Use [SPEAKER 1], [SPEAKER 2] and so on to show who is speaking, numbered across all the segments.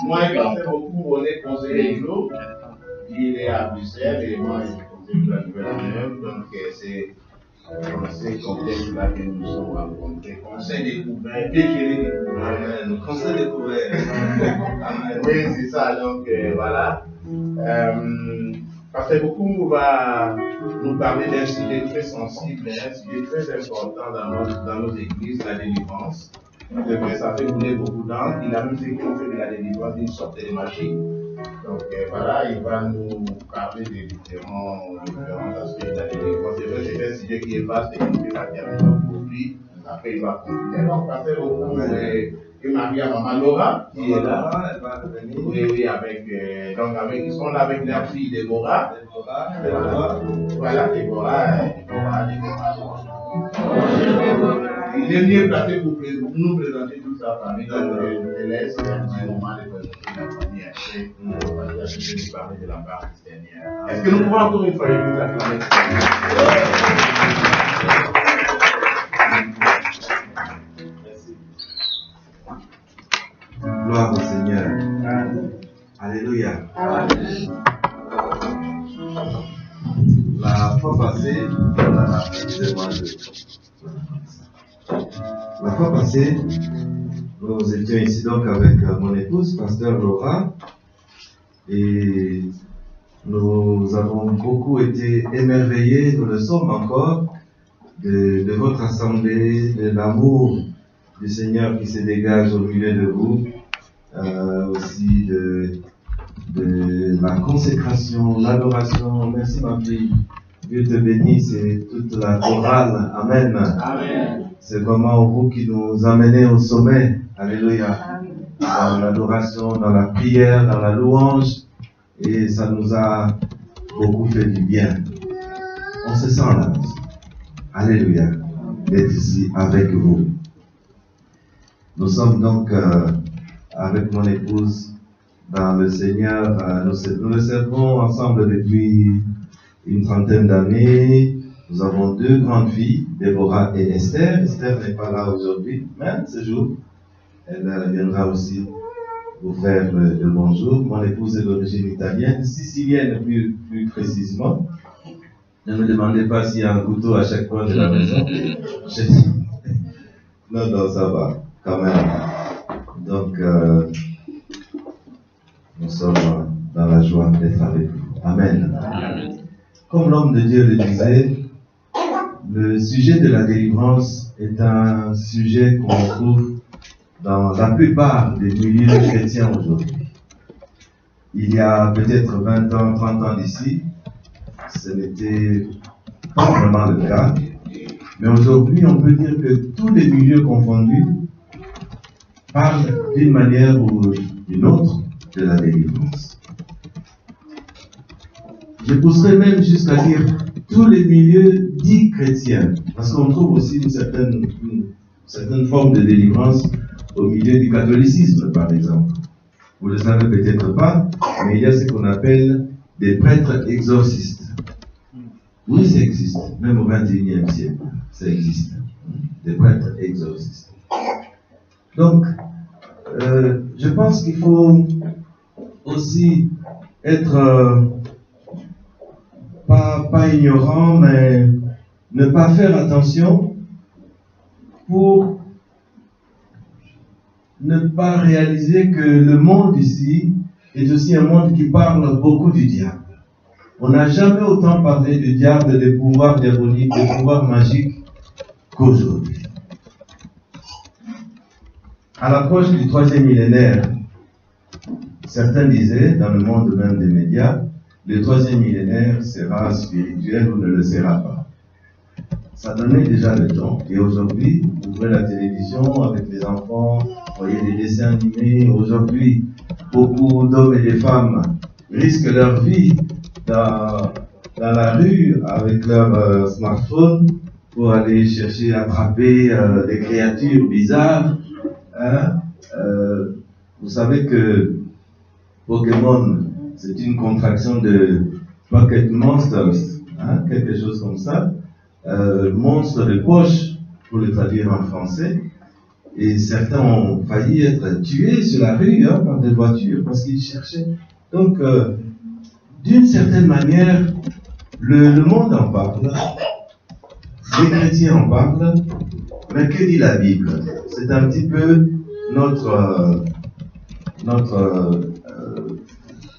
[SPEAKER 1] Moi, il pensait beaucoup, on est conseiller du jour. Il est à Bruxelles et moi, je suis conseiller de la Nouvelle-Amérique. Donc, c'est dans ces contextes-là que nous nous sommes rencontrés. Conseil découvert, que j'ai découvert. Conseil découvert. Oui, c'est ça. Donc, voilà. Pasteur Bokoum va nous parler d'un sujet très sensible, un sujet très important dans nos églises, la délivrance. C'est vrai, ça fait couler beaucoup d'encre. Il a même fait qu'on fait de la délivrance d'une sorte de magie. Donc voilà, il va nous parler des différents aspects de la délivrance. C'est vrai, c'est un sujet qui est vaste et qui va terminer aujourd'hui. Après, il va continuer. Donc, Pasteur Bokoum et Maria Maman Laura, qui est là. Elle va venir. Oui, avec, ils sont là avec leur fille Déborah. Voilà, Déborah. Il est mieux placé pour nous présenter toute sa famille. Donc, je te laisse un petit moment de présenter la famille. Après, on va parler de la part christienne. Est-ce que nous pouvons encore une fois écouter la famille?
[SPEAKER 2] Gloire au Seigneur. Alléluia. La fois passée, nous étions ici donc avec mon épouse, pasteur Laura, et nous avons beaucoup été émerveillés, nous le sommes encore, de votre assemblée, de l'amour du Seigneur qui se dégage au milieu de vous, aussi de la consécration, l'adoration. Merci ma fille. Dieu te bénisse et toute la chorale. Amen.
[SPEAKER 1] Amen.
[SPEAKER 2] C'est vraiment vous qui nous amenez au sommet. Alléluia. Dans l'adoration, dans la prière, dans la louange. Et ça nous a beaucoup fait du bien. On se sent là. Alléluia. D'être ici avec vous. Nous sommes donc avec mon épouse dans le Seigneur. Nous le servons ensemble depuis une trentaine d'années. Nous avons deux grandes filles, Déborah et Esther. Esther n'est pas là aujourd'hui, mais ce jour, elle viendra aussi vous faire le bonjour. Mon épouse est d'origine italienne, sicilienne plus précisément. Ne me demandez pas s'il y a un couteau à chaque coin de la maison. Non, ça va, quand même. Donc, nous sommes dans la joie d'être avec vous. Amen.
[SPEAKER 3] Amen.
[SPEAKER 2] Comme l'homme de Dieu le disait, le sujet de la délivrance est un sujet qu'on trouve dans la plupart des milieux chrétiens aujourd'hui. Il y a peut-être 20 ans, 30 ans d'ici, ce n'était pas vraiment le cas. Mais aujourd'hui, on peut dire que tous les milieux confondus parlent d'une manière ou d'une autre de la délivrance. Je pousserais même jusqu'à dire tous les milieux dits chrétiens, parce qu'on trouve aussi une certaine forme de délivrance au milieu du catholicisme, par exemple. Vous ne le savez peut-être pas, mais il y a ce qu'on appelle des prêtres exorcistes. Oui, ça existe, même au XXIe siècle, ça existe, des prêtres exorcistes. Donc, je pense qu'il faut aussi être pas ignorant, mais ne pas faire attention pour ne pas réaliser que le monde ici est aussi un monde qui parle beaucoup du diable. On n'a jamais autant parlé du diable, des pouvoirs diaboliques, des pouvoirs magiques qu'aujourd'hui. À l'approche du 3e millénaire, certains disaient, dans le monde même des médias, le 3e millénaire sera spirituel ou ne le sera pas. Ça donnait déjà le temps. Et aujourd'hui, vous ouvrez la télévision avec les enfants, vous voyez des dessins animés. Aujourd'hui, beaucoup d'hommes et de femmes risquent leur vie dans la rue avec leur smartphone pour aller chercher, attraper des créatures bizarres. Vous savez que Pokémon, c'est une contraction de Pocket Monsters, quelque chose comme ça. Monstre de poche, pour le traduire en français. Et certains ont failli être tués sur la rue par des voitures parce qu'ils cherchaient. Donc, d'une certaine manière, le monde en parle, les chrétiens en parlent, mais que dit la Bible? C'est un petit peu notre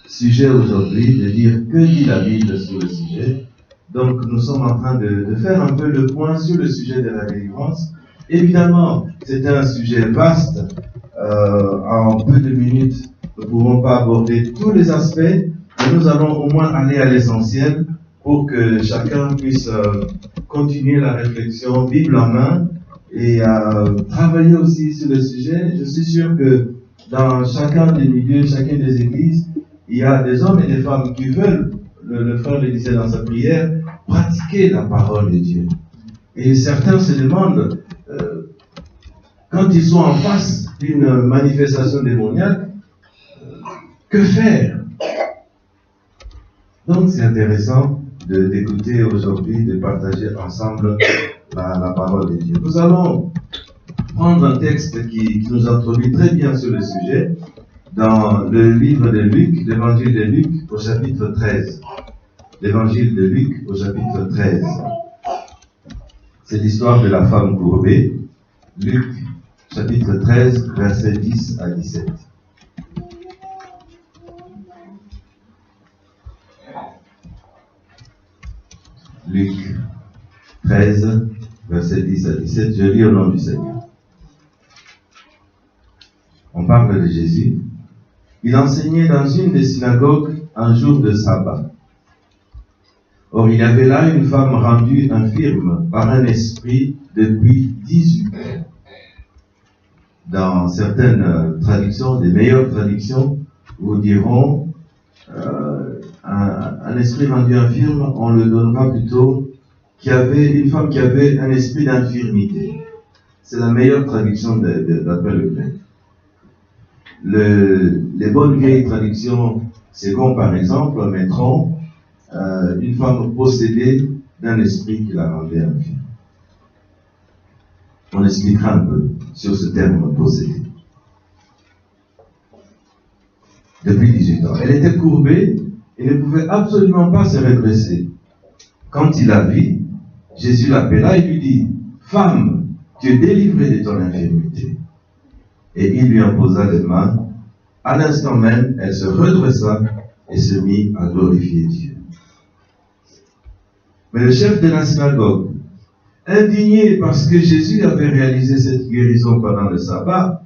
[SPEAKER 2] sujet aujourd'hui, de dire que dit la Bible sur le sujet. Donc nous sommes en train de faire un peu le point sur le sujet de la délivrance. Évidemment, c'est un sujet vaste. En peu de minutes, nous ne pouvons pas aborder tous les aspects, mais nous allons au moins aller à l'essentiel pour que chacun puisse continuer la réflexion Bible en main et travailler aussi sur le sujet. Je suis sûr que dans chacun des milieux, chacune des églises, il y a des hommes et des femmes qui veulent, le frère le disait dans sa prière, pratiquer la parole de Dieu. Et certains se demandent, quand ils sont en face d'une manifestation démoniaque, que faire? Donc c'est intéressant d'écouter aujourd'hui, de partager ensemble la parole de Dieu. Nous allons prendre un texte qui nous introduit très bien sur le sujet, dans le livre de Luc, l'évangile de Luc au chapitre 13. L'évangile de Luc au chapitre 13. C'est l'histoire de la femme courbée. Luc, chapitre 13, versets 10 à 17. Luc 13, versets 10 à 17. Je lis au nom du Seigneur. On parle de Jésus. Il enseignait dans une des synagogues un jour de sabbat. Or, il y avait là une femme rendue infirme par un esprit depuis 18 ans. Dans certaines traductions, les meilleures traductions, vous diront un esprit rendu infirme, on le donnera plutôt une femme qui avait un esprit d'infirmité. C'est la meilleure traduction d'après le grec. Les bonnes vieilles traductions, c'est comme par exemple, mettront une femme possédée d'un esprit qui la rendait infirme. On expliquera un peu sur ce terme possédé. Depuis 18 ans. Elle était courbée et ne pouvait absolument pas se redresser. Quand il la vit, Jésus l'appela et lui dit, « Femme, tu es délivrée de ton infirmité. » Et il lui imposa les mains. À l'instant même, elle se redressa et se mit à glorifier Dieu. Mais le chef de la synagogue, indigné parce que Jésus avait réalisé cette guérison pendant le sabbat,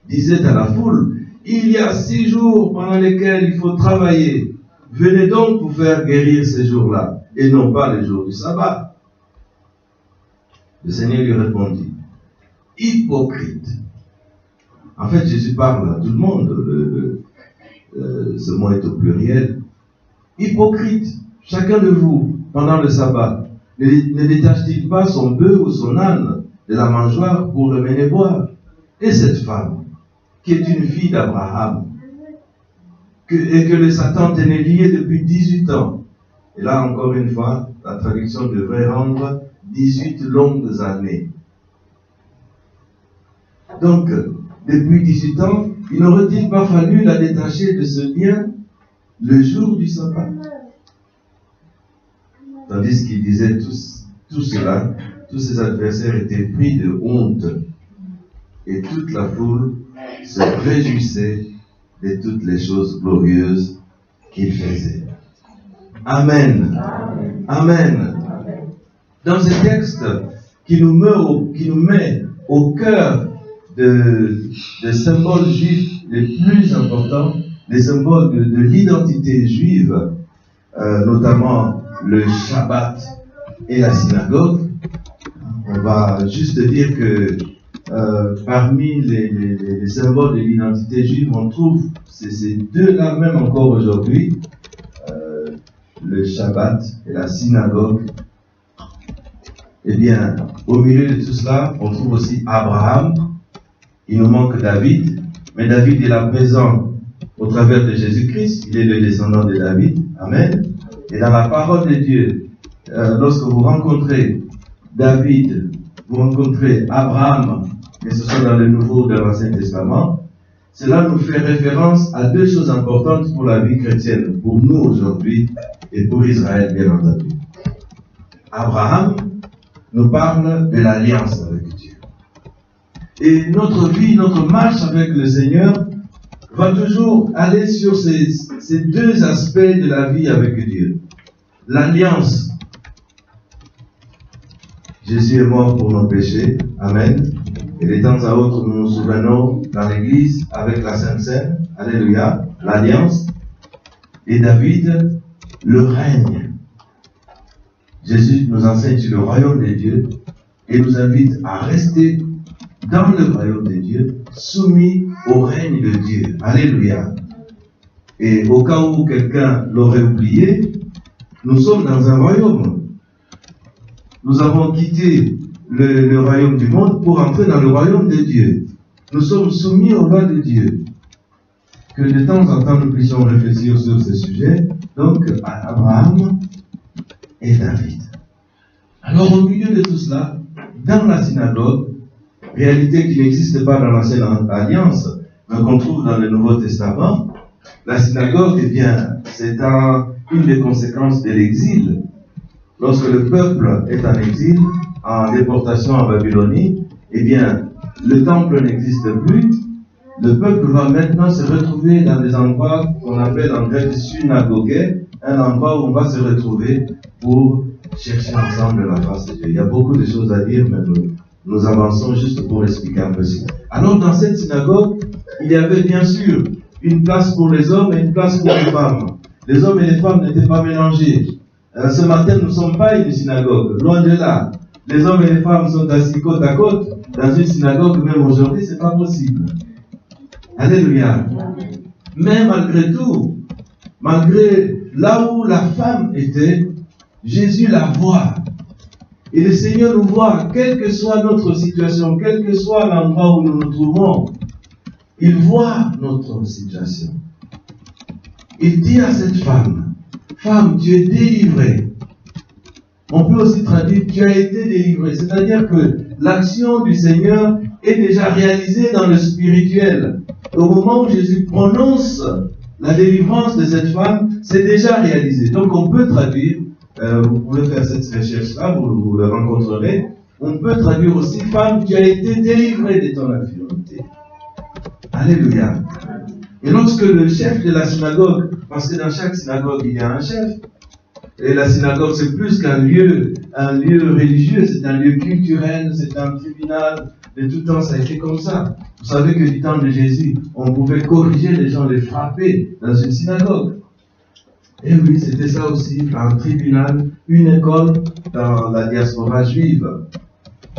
[SPEAKER 2] disait à la foule, « Il y a 6 jours pendant lesquels il faut travailler. Venez donc pour faire guérir ces jours-là, et non pas les jours du sabbat. » Le Seigneur lui répondit, « Hypocrite. » En fait, Jésus parle à tout le monde, ce mot est au pluriel. « Hypocrite, chacun de vous, pendant le sabbat, ne détache-t-il pas son bœuf ou son âne de la mangeoire pour le mener boire? Et cette femme, qui est une fille d'Abraham, et que le Satan tenait lié depuis 18 ans. Et là, encore une fois, la traduction devrait rendre 18 longues années. Donc, depuis 18 ans, il n'aurait-il pas fallu la détacher de ce lien le jour du sabbat? Tandis qu'il disait tout cela, tous ses adversaires étaient pris de honte, et toute la foule se réjouissait de toutes les choses glorieuses qu'il faisait. Amen. Amen. Dans ce texte qui nous met au cœur des symboles juifs les plus importants, les symboles de l'identité juive, notamment le Shabbat et la synagogue, on va juste dire que parmi les symboles de l'identité juive, on trouve ces deux-là même encore aujourd'hui, le Shabbat et la synagogue. Eh bien, au milieu de tout cela, on trouve aussi Abraham. Il nous manque David, mais David est là présent au travers de Jésus-Christ. Il est le descendant de David. Amen. Et dans la parole de Dieu, lorsque vous rencontrez David, vous rencontrez Abraham, que ce soit dans le Nouveau ou dans l'Ancien Testament, cela nous fait référence à deux choses importantes pour la vie chrétienne, pour nous aujourd'hui et pour Israël, bien entendu. Abraham nous parle de l'alliance avec Dieu. Et notre vie, notre marche avec le Seigneur va toujours aller sur ces deux aspects de la vie avec Dieu. L'alliance. Jésus est mort pour nos péchés. Amen. Et de temps à autre, nous nous souvenons dans l'église avec la Sainte Seine. Alléluia. L'alliance. Et David, le règne. Jésus nous enseigne sur le royaume de Dieu et nous invite à rester dans le royaume de Dieu, soumis au règne de Dieu. Alléluia. Et au cas où quelqu'un l'aurait oublié, nous sommes dans un royaume. Nous avons quitté le royaume du monde pour entrer dans le royaume de Dieu. Nous sommes soumis aux lois de Dieu. Que de temps en temps nous puissions réfléchir sur ce sujet. Donc, à Abraham et David. Alors, au milieu de tout cela, dans la synagogue, réalité qui n'existe pas dans l'Ancienne Alliance, mais qu'on trouve dans le Nouveau Testament, la synagogue, eh bien, c'est une des conséquences de l'exil. Lorsque le peuple est en exil, en déportation en Babylonie, eh bien, le temple n'existe plus. Le peuple va maintenant se retrouver dans des endroits qu'on appelle en grec synagogues, un endroit où on va se retrouver pour chercher ensemble la face de Dieu. Il y a beaucoup de choses à dire, mais nous avançons juste pour expliquer un peu ça. Alors, dans cette synagogue, il y avait bien sûr une place pour les hommes et une place pour les femmes. Les hommes et les femmes n'étaient pas mélangés. Ce matin, nous ne sommes pas une synagogue, loin de là. Les hommes et les femmes sont assis côte à côte. Dans une synagogue, même aujourd'hui, ce n'est pas possible. Alléluia. Mais malgré tout, malgré là où la femme était, Jésus la voit. Et le Seigneur nous voit, quelle que soit notre situation, quel que soit l'endroit où nous nous trouvons. Il voit notre situation. Il dit à cette femme, femme, tu es délivrée. On peut aussi traduire, tu as été délivrée. C'est-à-dire que l'action du Seigneur est déjà réalisée dans le spirituel. Au moment où Jésus prononce la délivrance de cette femme, c'est déjà réalisé. Donc on peut traduire, vous pouvez faire cette recherche-là, vous le rencontrerez. On peut traduire aussi, femme, tu as été délivrée de ton infirmité. Alléluia. Et lorsque le chef de la synagogue, parce que dans chaque synagogue il y a un chef, et la synagogue c'est plus qu'un lieu religieux, c'est un lieu culturel, c'est un tribunal, de tout temps ça a été comme ça. Vous savez que du temps de Jésus, on pouvait corriger les gens, les frapper dans une synagogue. Et oui, c'était ça aussi, un tribunal, une école dans la diaspora juive.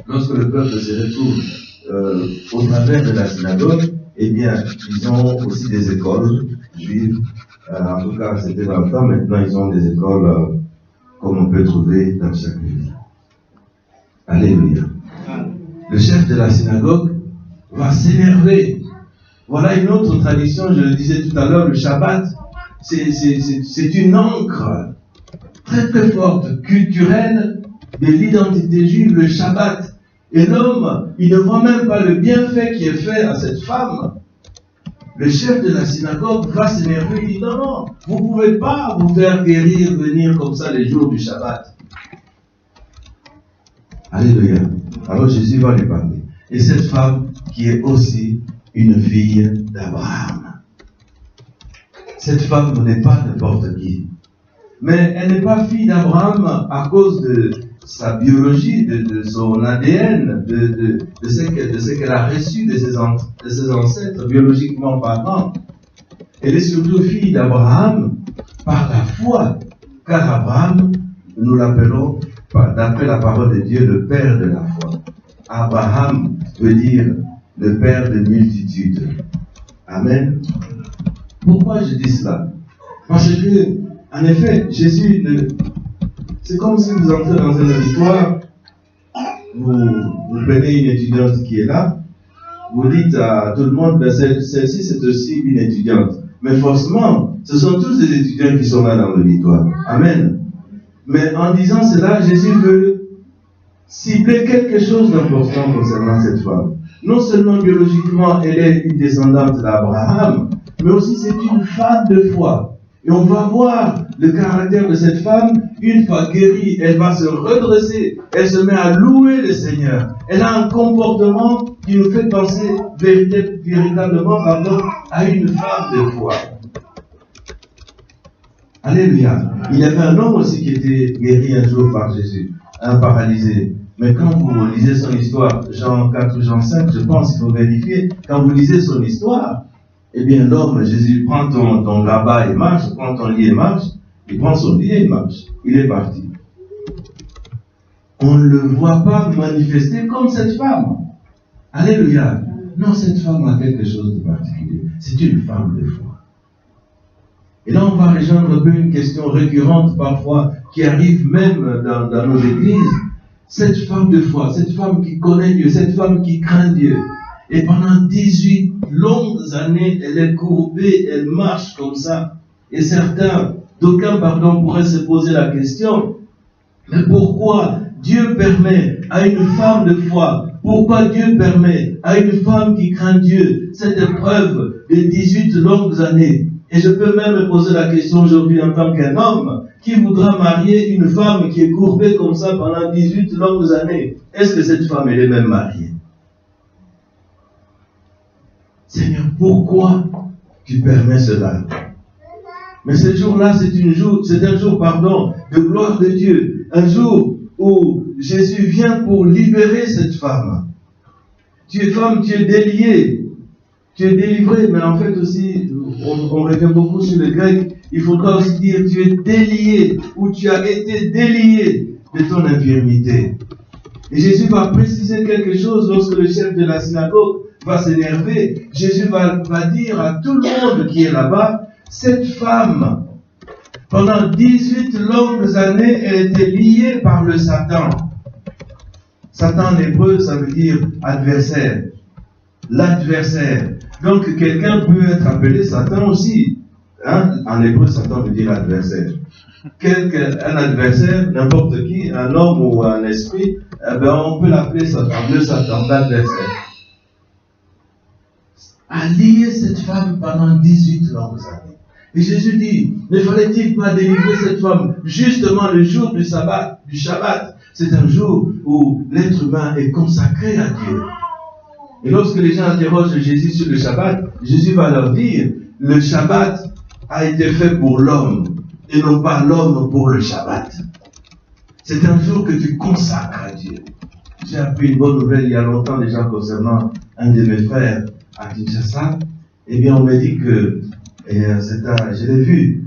[SPEAKER 2] Lorsque le peuple se retrouve au travers de la synagogue, eh bien, ils ont aussi des écoles juives. En tout cas, c'était dans le temps. Maintenant, ils ont des écoles comme on peut trouver dans chaque ville. Alléluia. Le chef de la synagogue va s'énerver. Voilà une autre tradition, je le disais tout à l'heure, le Shabbat. C'est une encre très très forte, culturelle, de l'identité juive, le Shabbat. Et l'homme, il ne voit même pas le bienfait qui est fait à cette femme. Le chef de la synagogue va s'énerver, il dit non, vous ne pouvez pas vous faire guérir, venir comme ça les jours du Shabbat. Alléluia. Alors Jésus va lui parler. Et cette femme qui est aussi une fille d'Abraham. Cette femme n'est pas n'importe qui. Mais elle n'est pas fille d'Abraham à cause de sa biologie, de son ADN, de ce qu'elle a reçu de ses ancêtres, biologiquement parlant. Elle est surtout fille d'Abraham par la foi. Car Abraham, nous l'appelons, d'après la parole de Dieu, le père de la foi. Abraham veut dire le père de multitudes. Amen. Pourquoi je dis cela? Parce que, en effet, Jésus, c'est comme si vous entrez dans un auditoire, vous prenez une étudiante qui est là, vous dites à tout le monde, ben celle-ci c'est aussi une étudiante. Mais forcément, ce sont tous des étudiants qui sont là dans l'auditoire. Amen. Mais en disant cela, Jésus veut cibler quelque chose d'important concernant cette femme. Non seulement biologiquement, elle est une descendante d'Abraham, mais aussi c'est une femme de foi. Et on va voir le caractère de cette femme. Une fois guérie, elle va se redresser. Elle se met à louer le Seigneur. Elle a un comportement qui nous fait penser véritablement à une femme de foi. Alléluia. Il y avait un homme aussi qui était guéri un jour par Jésus, un paralysé. Mais quand vous lisez son histoire, Jean 4 ou Jean 5, je pense qu'il faut vérifier, quand vous lisez son histoire, eh bien l'homme, Jésus prend ton grabat et marche, prend ton lit et marche, il prend son lit et il marche. Il est parti. On ne le voit pas manifester comme cette femme. Alléluia. Non, cette femme a quelque chose de particulier. C'est une femme de foi. Et là, on va rejoindre un peu une question récurrente parfois, qui arrive même dans nos églises. Cette femme de foi, cette femme qui connaît Dieu, cette femme qui craint Dieu. Et pendant 18 longues années, elle est courbée, elle marche comme ça. Et d'aucuns, pourraient se poser la question, mais pourquoi Dieu permet à une femme de foi, pourquoi Dieu permet à une femme qui craint Dieu cette épreuve de 18 longues années? Et je peux même me poser la question aujourd'hui en tant qu'un homme qui voudra marier une femme qui est courbée comme ça pendant 18 longues années. Est-ce que cette femme, elle est même mariée? Seigneur, pourquoi tu permets cela? Mais ce jour-là, c'est un jour, de gloire de Dieu. Un jour où Jésus vient pour libérer cette femme. Tu es femme, tu es déliée. Tu es délivré, mais en fait aussi, on revient beaucoup sur le grec, il faudra aussi dire tu es délié, ou tu as été délié de ton infirmité. Et Jésus va préciser quelque chose lorsque le chef de la synagogue va s'énerver. Jésus va dire à tout le monde qui est là-bas, cette femme, pendant 18 longues années, elle était liée par le Satan. Satan en hébreu, ça veut dire adversaire. L'adversaire. Donc, quelqu'un peut être appelé Satan aussi. En hébreu, Satan veut dire adversaire. Un adversaire, n'importe qui, un homme ou un esprit, on peut l'appeler Satan, le Satan, l'adversaire. A lié cette femme pendant 18 longues années. Et Jésus dit, ne fallait-il pas délivrer cette femme justement le jour du Shabbat? C'est un jour où l'être humain est consacré à Dieu. Et lorsque les gens interrogent Jésus sur le Shabbat, Jésus va leur dire, le Shabbat a été fait pour l'homme, et non pas l'homme pour le Shabbat. C'est un jour que tu consacres à Dieu. J'ai appris une bonne nouvelle il y a longtemps déjà concernant un de mes frères à Kinshasa. Eh bien, on m'a dit que, je l'ai vu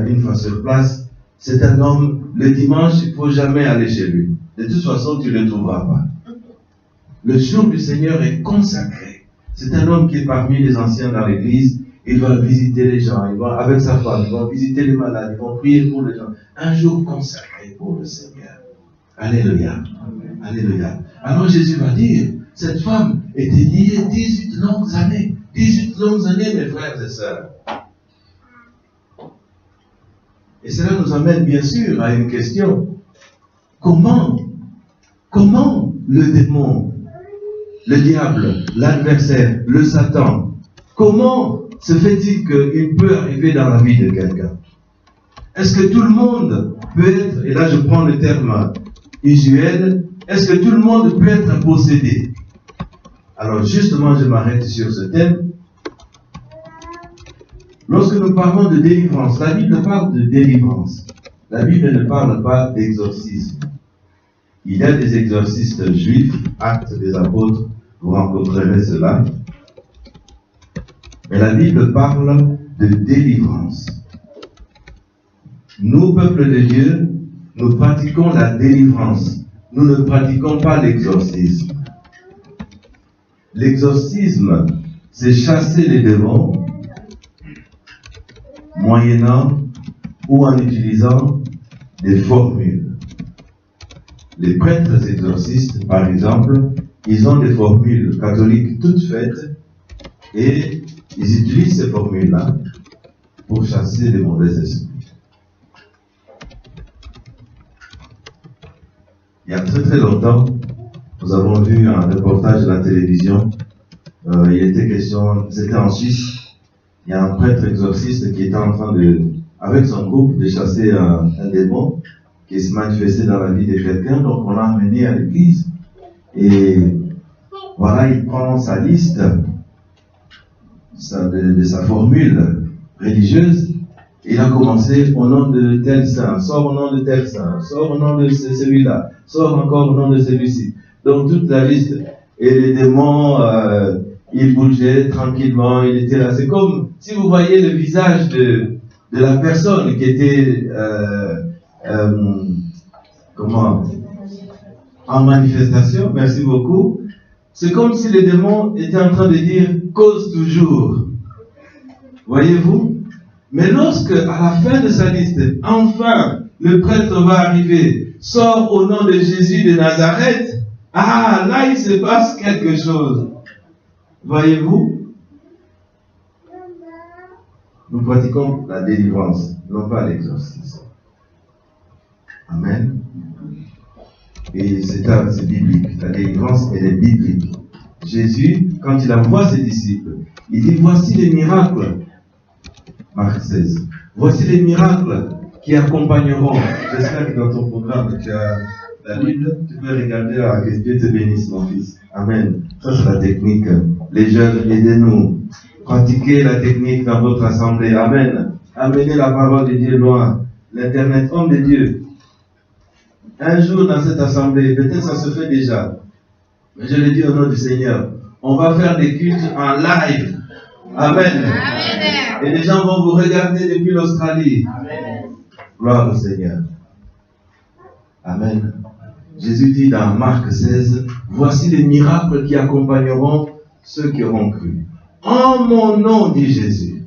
[SPEAKER 2] une fois sur place, c'est un homme, le dimanche, il ne faut jamais aller chez lui. De toute façon, tu ne le trouveras pas. Le jour du Seigneur est consacré. C'est un homme qui est parmi les anciens dans l'église. Il va visiter les gens, avec sa femme, ils vont visiter les malades, ils vont prier pour les gens. Un jour consacré pour le Seigneur. Alléluia. Alléluia. Alors Jésus va dire, cette femme était liée 18 longues années. 18 longues années, mes frères et sœurs. Et cela nous amène bien sûr à une question. Comment le démon, le diable, l'adversaire, le Satan, comment se fait-il qu'il peut arriver dans la vie de quelqu'un? Est-ce que tout le monde peut être, et là je prends le terme usuel, est-ce que tout le monde peut être possédé? Alors justement, je m'arrête sur ce thème. Lorsque nous parlons de délivrance, la Bible parle de délivrance. La Bible ne parle pas d'exorcisme. Il y a des exorcistes juifs, Actes des Apôtres, vous rencontrerez cela. Mais la Bible parle de délivrance. Nous, peuple de Dieu, nous pratiquons la délivrance. Nous ne pratiquons pas l'exorcisme. L'exorcisme, c'est chasser les démons, moyennant ou en utilisant des formules. Les prêtres exorcistes, par exemple, ils ont des formules catholiques toutes faites et ils utilisent ces formules-là pour chasser les mauvais esprits. Il y a très très longtemps, Nous avons vu un reportage de la télévision. Il était question, c'était en Suisse. Il y a un prêtre exorciste qui était en train avec son groupe, de chasser un démon qui se manifestait dans la vie de quelqu'un. Donc on l'a amené à l'église. Et voilà, il prend sa liste de sa formule religieuse. Il a commencé au nom de tel saint, sort au nom de tel saint, sort au nom de celui-là, sort encore au nom de celui-ci. Donc toute la liste. Et les démons, ils bougeaient tranquillement, il était là. C'est comme si vous voyez le visage de la personne qui était en manifestation. Merci beaucoup. C'est comme si les démons étaient en train de dire cause toujours. Voyez-vous? Mais lorsque, à la fin de sa liste, enfin, le prêtre va arriver, sort au nom de Jésus de Nazareth, là, il se passe quelque chose. Voyez-vous? Nous pratiquons la délivrance, non pas l'exorcisme. Amen. Et c'est biblique. La délivrance, elle est biblique. Jésus, quand il envoie ses disciples, il dit, voici les miracles. Marc 16. Voici les miracles qui accompagneront. J'espère que dans ton programme, tu as la Bible. Tu peux regarder que Dieu te bénisse, mon fils. Amen. Ça, c'est la technique. Les jeunes, aidez-nous. Pratiquez la technique dans votre assemblée. Amen. Amenez la parole de Dieu loin. L'Internet, homme de Dieu. Un jour dans cette assemblée, peut-être ça se fait déjà. Mais je le dis au nom du Seigneur. On va faire des cultes en live. Amen. Et les gens vont vous regarder depuis l'Australie. Amen. Gloire au Seigneur. Amen. Jésus dit dans Marc 16, voici les miracles qui accompagneront ceux qui auront cru. En mon nom, dit Jésus.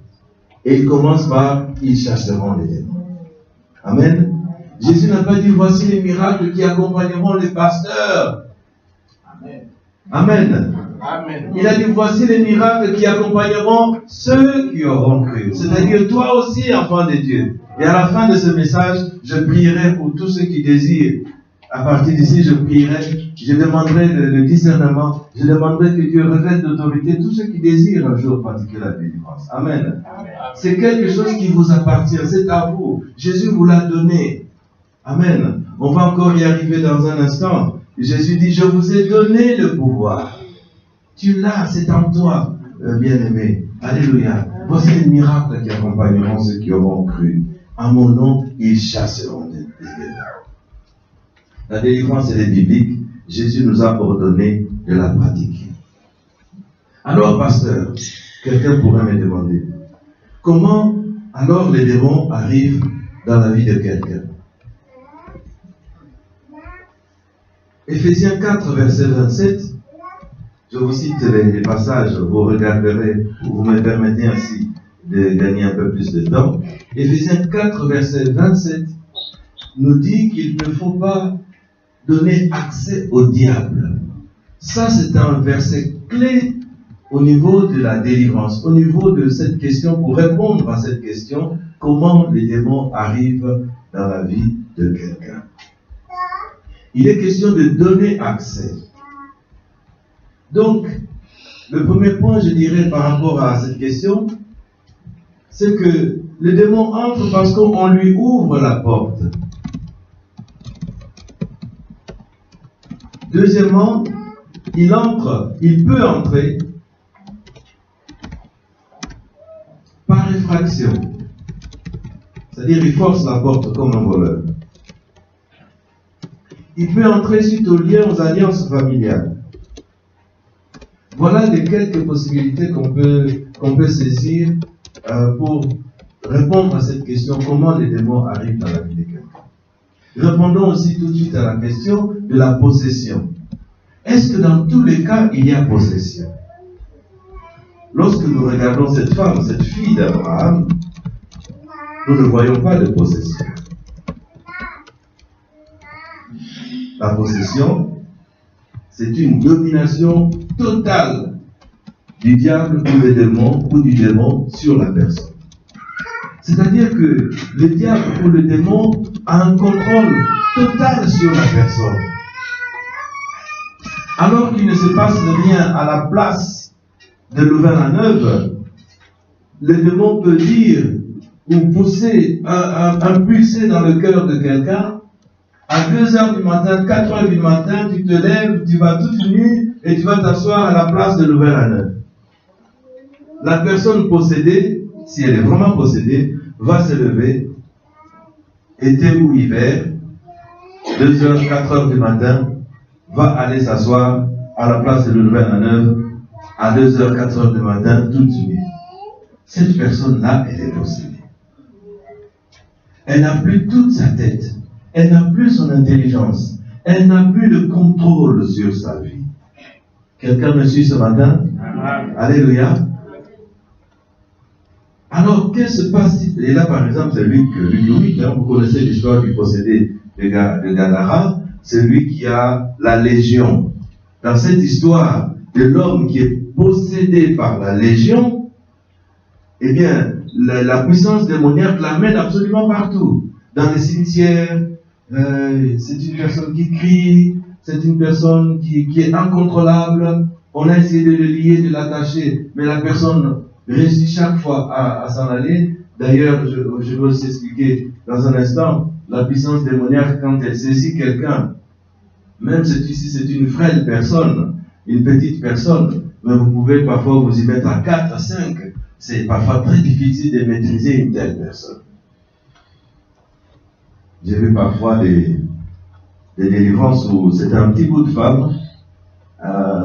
[SPEAKER 2] Et il commence par, ils chasseront les démons. Amen. Jésus n'a pas dit, voici les miracles qui accompagneront les pasteurs. Amen. Amen. Amen. Il a dit, voici les miracles qui accompagneront ceux qui auront cru. C'est-à-dire toi aussi, enfant de Dieu. Et à la fin de ce message, je prierai pour tous ceux qui désirent. À partir d'ici, je prierai, je demanderai le discernement, je demanderai que Dieu revête d'autorité tous ceux qui désirent un jour pratiquer la délivrance. Amen. C'est quelque chose qui vous appartient, c'est à vous. Jésus vous l'a donné. Amen. On va encore y arriver dans un instant. Jésus dit, je vous ai donné le pouvoir. Tu l'as, c'est en toi, bien-aimé. Alléluia. Voici les miracles qui accompagneront ceux qui auront cru. En mon nom, ils chasseront des démons. La délivrance, elle est biblique. Jésus nous a ordonné de la pratiquer. Alors, pasteur, quelqu'un pourrait me demander, comment alors les démons arrivent dans la vie de quelqu'un? Éphésiens 4, verset 27, je vous cite les passages, vous regarderez, vous me permettez ainsi de gagner un peu plus de temps. Éphésiens 4, verset 27 nous dit qu'il ne faut pas donner accès au diable. Ça, c'est un verset clé au niveau de la délivrance, au niveau de cette question, pour répondre à cette question, comment les démons arrivent dans la vie de quelqu'un. Il est question de donner accès. Donc, le premier point, je dirais, par rapport à cette question, c'est que le démon entre parce qu'on lui ouvre la porte. Deuxièmement, il peut entrer par effraction. C'est-à-dire, il force la porte comme un voleur. Il peut entrer suite aux liens, aux alliances familiales. Voilà les quelques possibilités qu'on peut saisir pour répondre à cette question, comment les démons arrivent dans la vie de quelqu'un. Répondons aussi tout de suite à la question de la possession. Est-ce que dans tous les cas, il y a possession? Lorsque nous regardons cette femme, cette fille d'Abraham, nous ne voyons pas de possession. La possession, c'est une domination totale du diable ou du démon sur la personne. C'est-à-dire que le diable ou le démon a un contrôle total sur la personne. alors qu'il ne se passe rien à la place de Louvain-la-Neuve, le démon peut dire ou pousser, impulser dans le cœur de quelqu'un. À 2h du matin, 4h du matin, tu te lèves, tu vas toute nue et tu vas t'asseoir à la place de Louvain-la-Neuve. La personne possédée, si elle est vraiment possédée, va se lever, été ou hiver, 2h, 4h du matin, va aller s'asseoir à la place de Louvain-la-Neuve à 2h, 4h du matin, toute nue. Cette personne-là, elle est possédée. Elle n'a plus toute sa tête. Elle n'a plus son intelligence. Elle n'a plus le contrôle sur sa vie. Quelqu'un me suit ce matin? Alléluia. Alors, qu'est-ce qui se passe? Et là, par exemple, c'est Luc 8, vous connaissez l'histoire du possédé de Gadara, c'est lui qui a la légion. Dans cette histoire de l'homme qui est possédé par la légion, eh bien, la puissance démoniaque l'amène absolument partout. Dans les cimetières, c'est une personne qui crie, c'est une personne qui est incontrôlable. On a essayé de le lier, de l'attacher, mais la personne réussit chaque fois à s'en aller. D'ailleurs, je vais aussi expliquer dans un instant, la puissance démoniaque, quand elle saisit quelqu'un, même si c'est une frêle personne, une petite personne, mais vous pouvez parfois vous y mettre à 4, à 5. C'est parfois très difficile de maîtriser une telle personne. J'ai vu parfois des délivrances où c'était un petit bout de femme,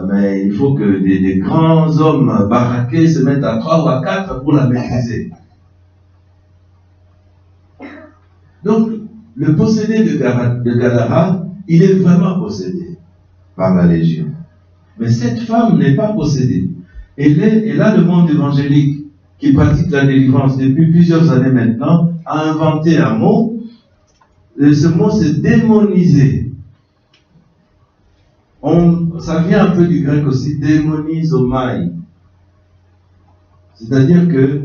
[SPEAKER 2] mais il faut que des grands hommes baraqués se mettent à 3 ou à 4 pour la maîtriser. Donc, le possédé de Gadara, il est vraiment possédé par la Légion. Mais cette femme n'est pas possédée. Et là, le monde évangélique, qui pratique la délivrance depuis plusieurs années maintenant, a inventé un mot. Et ce mot, c'est démoniser. Ça vient un peu du grec aussi, démonisomai. C'est-à-dire que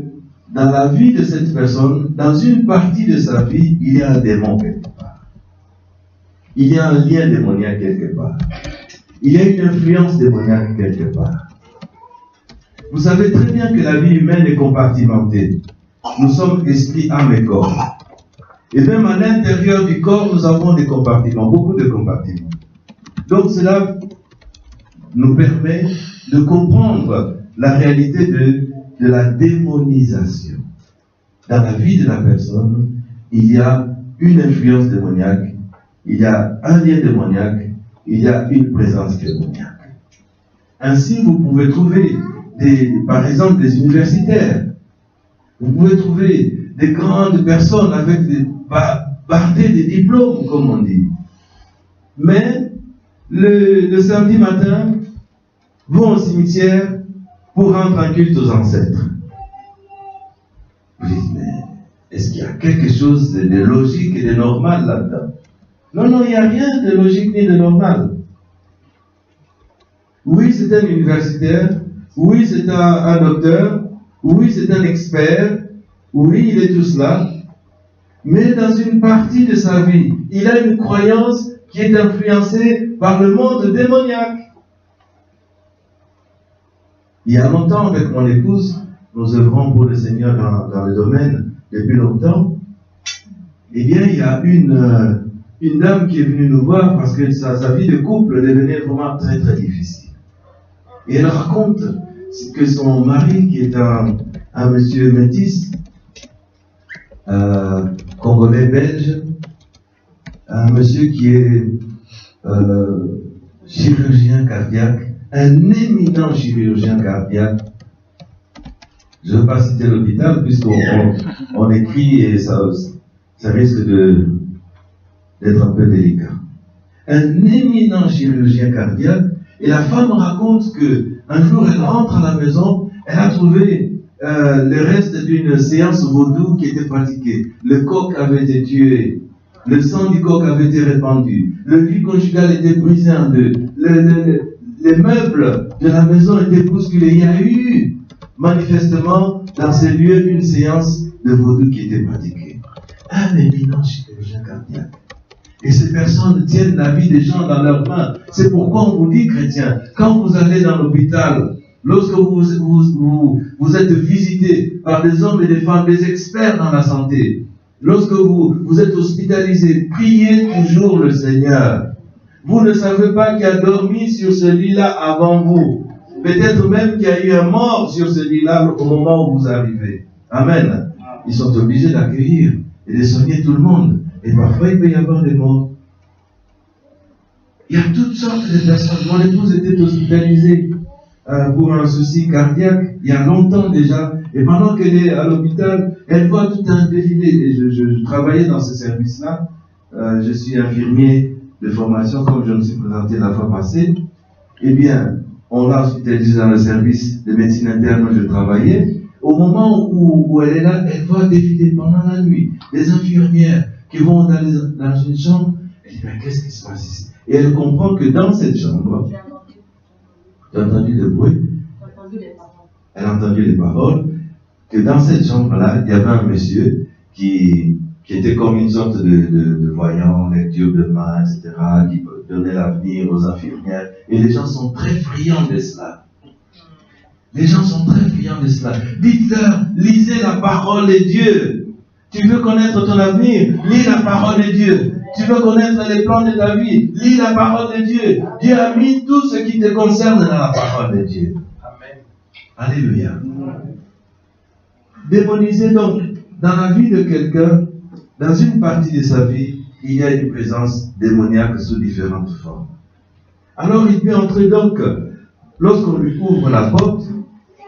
[SPEAKER 2] dans la vie de cette personne, dans une partie de sa vie, il y a un démon quelque part. Il y a un lien démoniaque quelque part. Il y a une influence démoniaque quelque part. Vous savez très bien que la vie humaine est compartimentée. Nous sommes esprit, âme et corps. Et même à l'intérieur du corps, nous avons des compartiments, beaucoup de compartiments. Donc cela nous permet de comprendre la réalité de la démonisation. Dans la vie de la personne, il y a une influence démoniaque, il y a un lien démoniaque, il y a une présence démoniaque. Ainsi, vous pouvez trouver par exemple des universitaires. Vous pouvez trouver des grandes personnes avec bardées des diplômes, comme on dit. Mais le samedi matin, vont au cimetière pour rendre un culte aux ancêtres. Vous dites, mais est-ce qu'il y a quelque chose de logique et de normal là-dedans? Non, il n'y a rien de logique ni de normal. Oui, c'est un universitaire. Oui, c'est un docteur. Oui, c'est un expert. Oui, il est tout cela. Mais dans une partie de sa vie, il a une croyance qui est influencée par le monde démoniaque. Il y a longtemps, avec mon épouse, nous œuvrons pour le Seigneur dans le domaine depuis longtemps. Eh bien, il y a une dame qui est venue nous voir parce que sa vie de couple devenait vraiment très très difficile. Et elle raconte que son mari, qui est un monsieur métis, congolais belge, un monsieur qui est chirurgien cardiaque, un éminent chirurgien cardiaque. Je ne vais pas citer l'hôpital puisqu'on écrit et ça risque d'être un peu délicat. Un éminent chirurgien cardiaque, et la femme raconte que un jour elle rentre à la maison, elle a trouvé le reste d'une séance vaudou qui était pratiquée. Le coq avait été tué, le sang du coq avait été répandu, le lit conjugal était brisé en deux, les meubles de la maison étaient bousculés. Il y a eu manifestement dans ces lieux une séance de vaudou qui était pratiquée. Un éminent chirurgien cardiaque Et ces personnes tiennent la vie des gens dans leurs mains. C'est pourquoi on vous dit, chrétiens, quand vous allez dans l'hôpital, lorsque vous êtes visité par des hommes et des femmes, des experts dans la santé, lorsque vous êtes hospitalisé, priez toujours le Seigneur. Vous ne savez pas qui a dormi sur ce lit-là avant vous. Peut-être même qu'il y a eu un mort sur ce lit-là au moment où vous arrivez. Amen. Ils sont obligés d'accueillir et de soigner tout le monde. Et parfois, il peut y avoir des morts. Il y a toutes sortes de personnes. Mon épouse était hospitalisée pour un souci cardiaque il y a longtemps déjà. Et pendant qu'elle est à l'hôpital, elle voit tout un défilé. Et je travaillais dans ce service-là. Je suis infirmier de formation, comme je me suis présenté la fois passée. Eh bien, on l'a hospitalisée dans le service de médecine interne où je travaillais. Au moment où elle est là, elle voit défiler pendant la nuit des infirmières qui vont dans une chambre. Elle dit, mais qu'est-ce qui se passe ici? Et elle comprend que dans cette chambre, tu as entendu le bruit? Elle a entendu les paroles. Que dans cette chambre-là, il y avait un monsieur qui était comme une sorte de voyant, lecture de main, etc., qui donnait l'avenir aux infirmières. Et les gens sont très friands de cela. Les gens sont très friands de cela. Dites-leur, lisez la parole de Dieu. Tu veux connaître ton avenir? Lis la parole de Dieu. Tu veux connaître les plans de ta vie? Lis la parole de Dieu. Dieu a mis tout ce qui te concerne dans la parole de Dieu. Amen. Alléluia. Démoniser donc, dans la vie de quelqu'un, dans une partie de sa vie, il y a une présence démoniaque sous différentes formes. Alors il peut entrer donc, lorsqu'on lui ouvre la porte,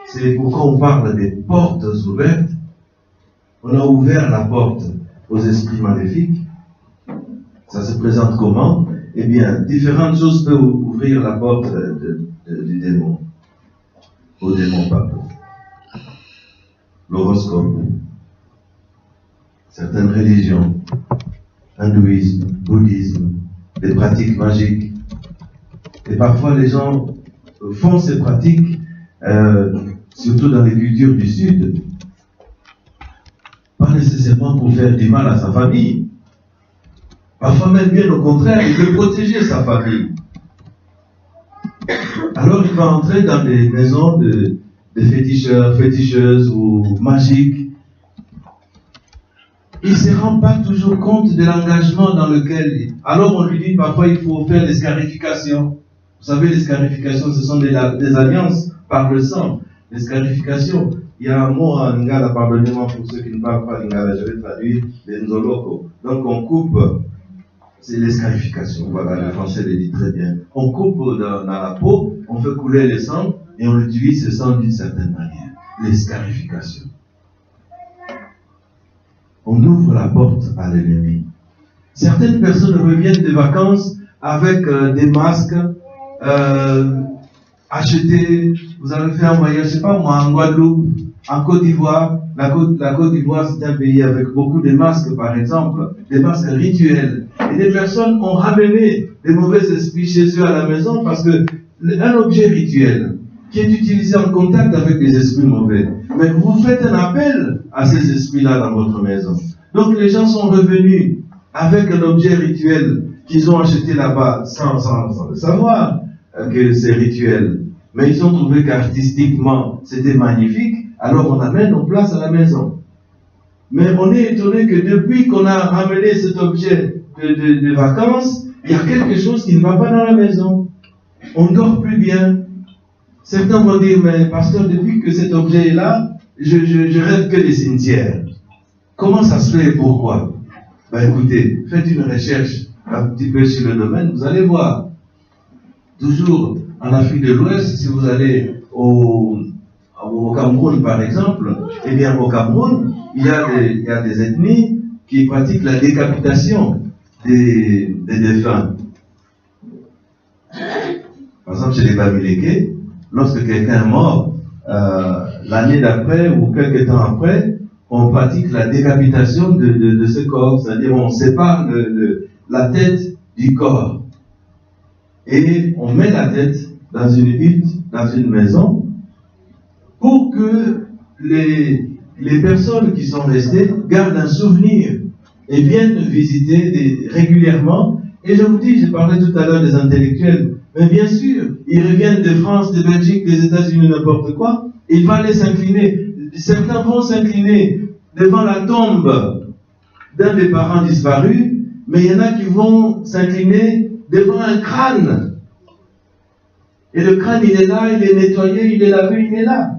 [SPEAKER 2] c'est pourquoi on parle des portes ouvertes. On a ouvert la porte aux esprits maléfiques. Ça se présente comment? Eh bien, différentes choses peuvent ouvrir la porte du démon. Au démon, pardon. L'horoscope. Certaines religions. Hindouisme, bouddhisme, des pratiques magiques. Et parfois, les gens font ces pratiques, surtout dans les cultures du Sud, pas nécessairement pour faire du mal à sa famille. Parfois même bien au contraire, il veut protéger sa famille. Alors il va entrer dans des maisons de féticheurs, féticheuses ou magiques. Il ne se rend pas toujours compte de l'engagement dans lequel... Alors on lui dit parfois il faut faire des scarifications. Vous savez, les scarifications, ce sont des alliances par le sang. Les scarifications. Il y a un mot en lingala, pardonnez-moi pour ceux qui ne parlent pas lingala, je vais traduire, les nzoloko. Donc on coupe, c'est les scarifications, voilà, le français le dit très bien. On coupe dans la peau, on fait couler le sang, et on utilise ce sang d'une certaine manière. Les scarifications. On ouvre la porte à l'ennemi. Certaines personnes reviennent de vacances avec des masques, achetés, vous avez fait un voyage, je sais pas moi, en Guadeloupe, en Côte d'Ivoire. La Côte d'Ivoire, c'est un pays avec beaucoup de masques, par exemple, des masques rituels. Et des personnes ont ramené des mauvais esprits chez eux à la maison parce que un objet rituel qui est utilisé en contact avec des esprits mauvais. Mais vous faites un appel à ces esprits-là dans votre maison. Donc les gens sont revenus avec un objet rituel qu'ils ont acheté là-bas sans le savoir que c'est rituel. Mais ils ont trouvé qu'artistiquement c'était magnifique. Alors on amène, on place à la maison. Mais on est étonné que depuis qu'on a ramené cet objet de vacances, il y a quelque chose qui ne va pas dans la maison. On ne dort plus bien. Certains vont dire, mais pasteur, depuis que cet objet est là, je rêve que des cimetières. Comment ça se fait et pourquoi? Ben écoutez, faites une recherche un petit peu sur le domaine, vous allez voir. Toujours en Afrique de l'Ouest, si vous allez au Cameroun par exemple, eh bien au Cameroun, il y a des ethnies qui pratiquent la décapitation des défunts. Par exemple, chez les Bamileke, lorsque quelqu'un est mort, l'année d'après ou quelques temps après, on pratique la décapitation de ce corps, c'est-à-dire on sépare la tête du corps. Et on met la tête dans une hutte, dans une maison, pour que les personnes qui sont restées gardent un souvenir. et viennent visiter régulièrement. Et je vous dis, j'ai parlé tout à l'heure des intellectuels, mais bien sûr, ils reviennent de France, de Belgique, des États-Unis, n'importe quoi, ils vont aller s'incliner. Certains vont s'incliner devant la tombe d'un des parents disparus, mais il y en a qui vont s'incliner devant un crâne. Et le crâne, il est là, il est nettoyé, il est lavé, il est là.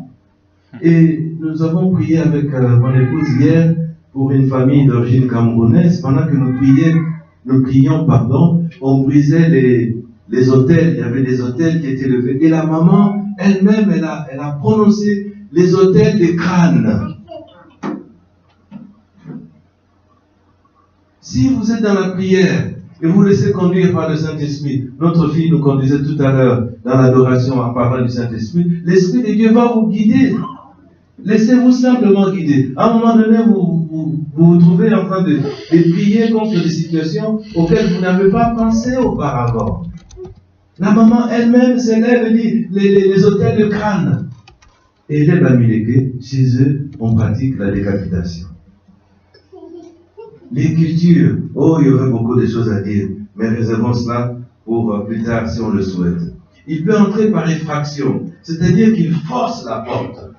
[SPEAKER 2] Et nous avons prié avec mon épouse hier pour une famille d'origine camerounaise. Pendant que nous prions, on brisait les autels. Il y avait des autels qui étaient levés. Et la maman, elle-même, elle a prononcé les autels des crânes. Si vous êtes dans la prière et vous laissez conduire par le Saint-Esprit, notre fille nous conduisait tout à l'heure dans l'adoration en parlant du Saint-Esprit, l'Esprit de Dieu va vous guider. Laissez-vous simplement guider. À un moment donné, vous trouvez en train de prier contre des situations auxquelles vous n'avez pas pensé auparavant. La maman elle-même s'élève et dit les autels de crâne. Et les Bamileke, chez eux, on pratique la décapitation. L'écriture, il y aurait beaucoup de choses à dire, mais réservons cela pour plus tard si on le souhaite. Il peut entrer par effraction, c'est-à-dire qu'il force la porte.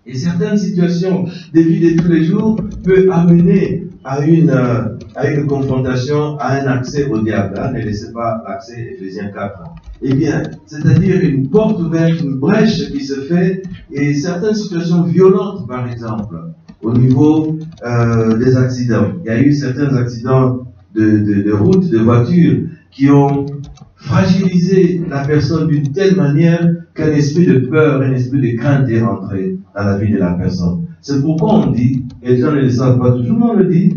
[SPEAKER 2] Et certaines situations de vie de tous les jours peuvent amener à une confrontation, à un accès au diable. Ne laissez pas l'accès, Éphésiens 4. Eh bien, c'est-à-dire une porte ouverte, une brèche qui se fait, et certaines situations violentes, par exemple, au niveau des accidents. Il y a eu certains accidents de route, de voiture, qui ont fragilisé la personne d'une telle manière qu'un esprit de peur, un esprit de crainte est rentré dans la vie de la personne. C'est pourquoi on dit, et les gens ne le savent pas toujours, on le dit,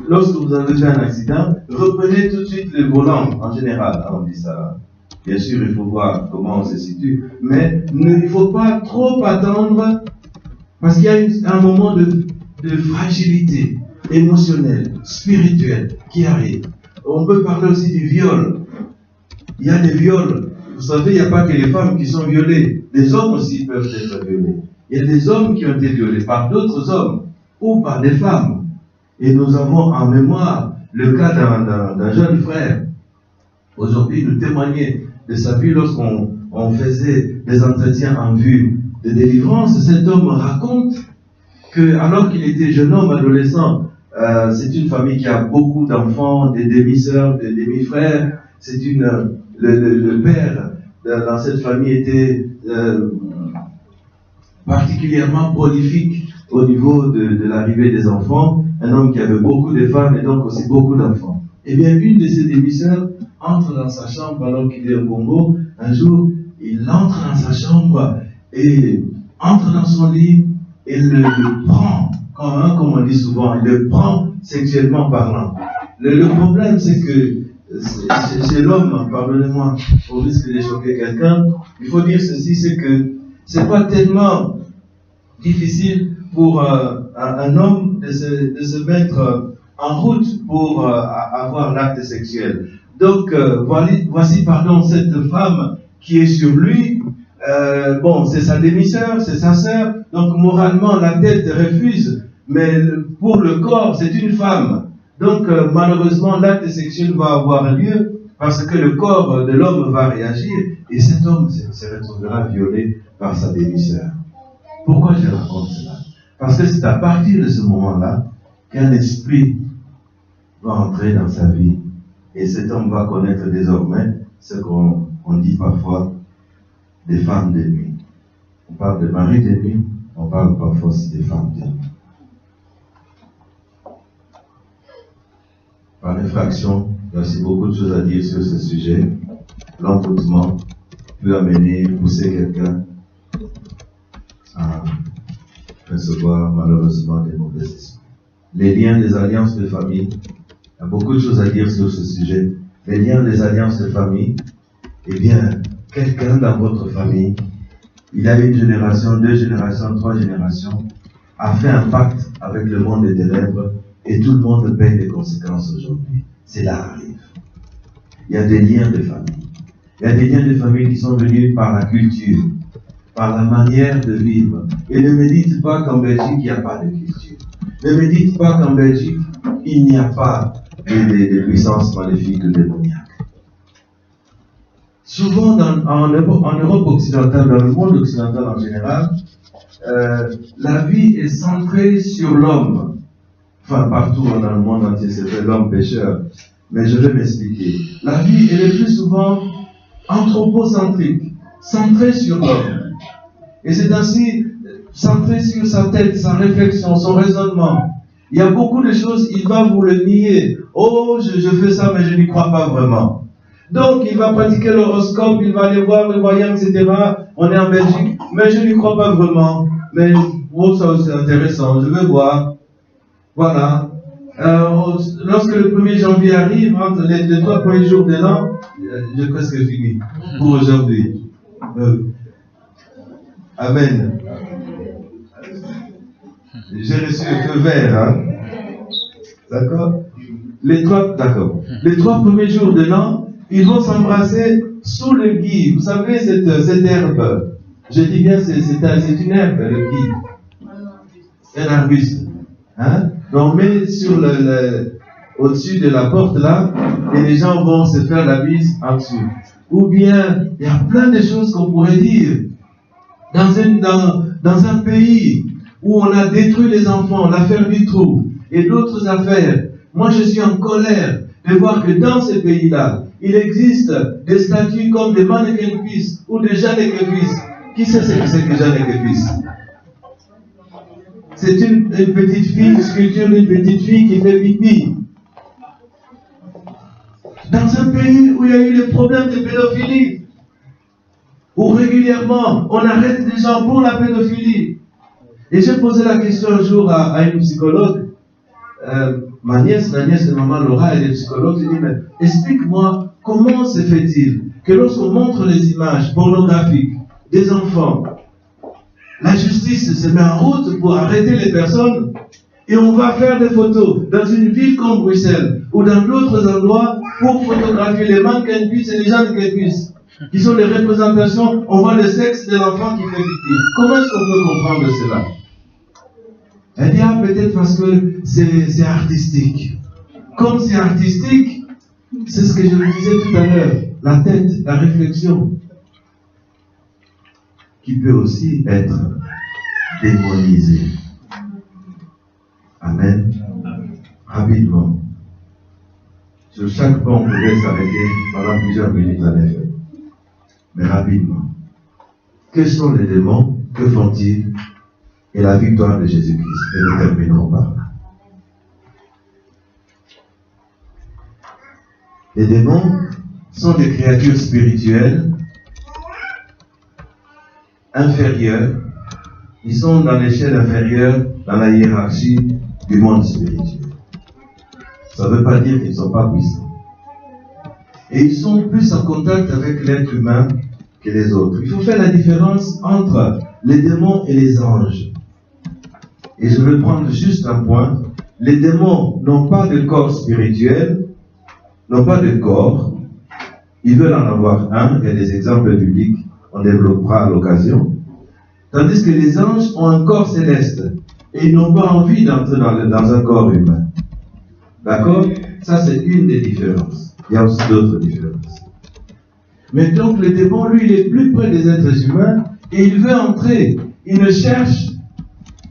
[SPEAKER 2] lorsque vous avez fait un accident, reprenez tout de suite le volant, en général, on dit ça. Bien sûr, il faut voir comment on se situe, mais il ne faut pas trop attendre, parce qu'il y a un moment de fragilité émotionnelle, spirituelle, qui arrive. On peut parler aussi du viol. Il y a des viols. Vous savez, il n'y a pas que les femmes qui sont violées. Les hommes aussi peuvent être violés. Il y a des hommes qui ont été violés par d'autres hommes ou par des femmes. Et nous avons en mémoire le cas d'un jeune frère. Aujourd'hui, nous témoignait de sa vie lorsqu'on faisait des entretiens en vue de délivrance. Cet homme raconte que, alors qu'il était jeune homme, adolescent, c'est une famille qui a beaucoup d'enfants, des demi-sœurs, des demi-frères. Le père dans cette famille était particulièrement prolifique au niveau de l'arrivée des enfants, un homme qui avait beaucoup de femmes et donc aussi beaucoup d'enfants. Eh bien, une de ses demi-sœurs entre dans sa chambre alors qu'il est au Congo. Un jour, il entre dans sa chambre et entre dans son lit et le prend, comme on dit souvent, il le prend sexuellement parlant. Le problème, c'est que chez l'homme, pardonnez-moi, au risque de choquer quelqu'un, il faut dire ceci, c'est que c'est pas tellement difficile pour un homme de se mettre en route pour avoir l'acte sexuel. Donc, voici cette femme qui est sur lui. C'est sa demi-sœur, c'est sa sœur. Donc, moralement, la tête refuse. Mais pour le corps, c'est une femme. Donc, malheureusement, l'acte sexuel va avoir lieu parce que le corps de l'homme va réagir et cet homme se retrouvera violé par sa demi-sœur. Pourquoi je raconte cela? Parce que c'est à partir de ce moment-là qu'un esprit va entrer dans sa vie et cet homme va connaître désormais ce qu'on dit parfois des femmes de nuit. On parle de mari de nuit, on parle parfois aussi des femmes de nuit. Par effraction, il y a aussi beaucoup de choses à dire sur ce sujet. L'envoûtement peut pousser quelqu'un à recevoir malheureusement des mauvais esprits. Les liens des alliances de famille, il y a beaucoup de choses à dire sur ce sujet. Les liens des alliances de famille, eh bien, quelqu'un dans votre famille, il a une génération, 2 générations, 3 générations, a fait un pacte avec le monde des ténèbres et tout le monde paye les conséquences aujourd'hui. Cela arrive. Il y a des liens de famille. Il y a des liens de famille qui sont venus par la culture. par la manière de vivre. Et ne me dites pas qu'en Belgique, il n'y a pas de culture. Ne me dites pas qu'en Belgique, il n'y a pas de puissances maléfiques ou démoniaques. Souvent, en Europe occidentale, dans le monde occidental en général, la vie est centrée sur l'homme. Enfin, partout dans le monde entier, c'est l'homme pécheur. Mais je vais m'expliquer. La vie, elle est plus souvent anthropocentrique, centrée sur l'homme. Et c'est ainsi centré sur sa tête, sa réflexion, son raisonnement. Il y a beaucoup de choses, il va vous le nier. Oh, je fais ça, mais je n'y crois pas vraiment. Donc, il va pratiquer l'horoscope, il va aller voir le voyant, etc. On est en Belgique, mais je n'y crois pas vraiment. Mais, oh, ça c'est intéressant, je veux voir. Voilà. Lorsque le 1er janvier arrive, entre les 3 premiers jours de l'an, j'ai presque fini pour aujourd'hui. Amen. J'ai reçu le feu vert, hein? D'accord? Les 3 premiers jours de l'an, ils vont s'embrasser sous le gui. Vous savez, cette herbe, je dis bien, c'est une herbe, le gui. Un arbuste. Hein? On met sur au-dessus de la porte là, et les gens vont se faire la bise en dessous. Ou bien, il y a plein de choses qu'on pourrait dire. Dans un pays où on a détruit les enfants, l'affaire du trou, et d'autres affaires, moi je suis en colère de voir que dans ces pays-là, il existe des statues comme des mannequins-fils ou des Jeanne-et-Fils. Qui sait ce que c'est que Jeanne-et-Fils? C'est une petite fille, une sculpture d'une petite fille qui fait pipi. Dans un pays où il y a eu des problèmes de pédophilie, où régulièrement on arrête des gens pour la pédophilie. Et j'ai posé la question un jour à une psychologue. La nièce de maman Laura, elle est psychologue. Je dis, mais explique-moi, comment se fait-il que lorsqu'on montre les images pornographiques des enfants, la justice se met en route pour arrêter les personnes et on va faire des photos dans une ville comme Bruxelles ou dans d'autres endroits pour photographier les mannequins-fils et les gens de qui sont les représentations, on voit le sexe de l'enfant qui fait pipi. Comment est-ce qu'on peut comprendre cela? Elle dit, ah, peut-être parce que c'est artistique. Comme c'est artistique, c'est ce que je vous disais tout à l'heure, la tête, la réflexion, qui peut aussi être démonisée. Amen. Rapidement. Sur chaque point, on pourrait s'arrêter pendant plusieurs minutes en effet. Mais rapidement. Quels sont les démons? Que font-ils? Et la victoire de Jésus-Christ. Et nous terminerons par là. Les démons sont des créatures spirituelles inférieures. Ils sont dans l'échelle inférieure dans la hiérarchie du monde spirituel. Ça ne veut pas dire qu'ils ne sont pas puissants. Et ils sont plus en contact avec l'être humain que les autres. Il faut faire la différence entre les démons et les anges. Et je vais prendre juste un point. Les démons n'ont pas de corps spirituel, n'ont pas de corps. Ils veulent en avoir un. Il y a des exemples bibliques, on développera à l'occasion. Tandis que les anges ont un corps céleste. Et ils n'ont pas envie d'entrer dans un corps humain. D'accord? Ça, c'est une des différences. Il y a aussi d'autres différences. Mais donc, le démon, lui, il est plus près des êtres humains et il veut entrer. Il ne cherche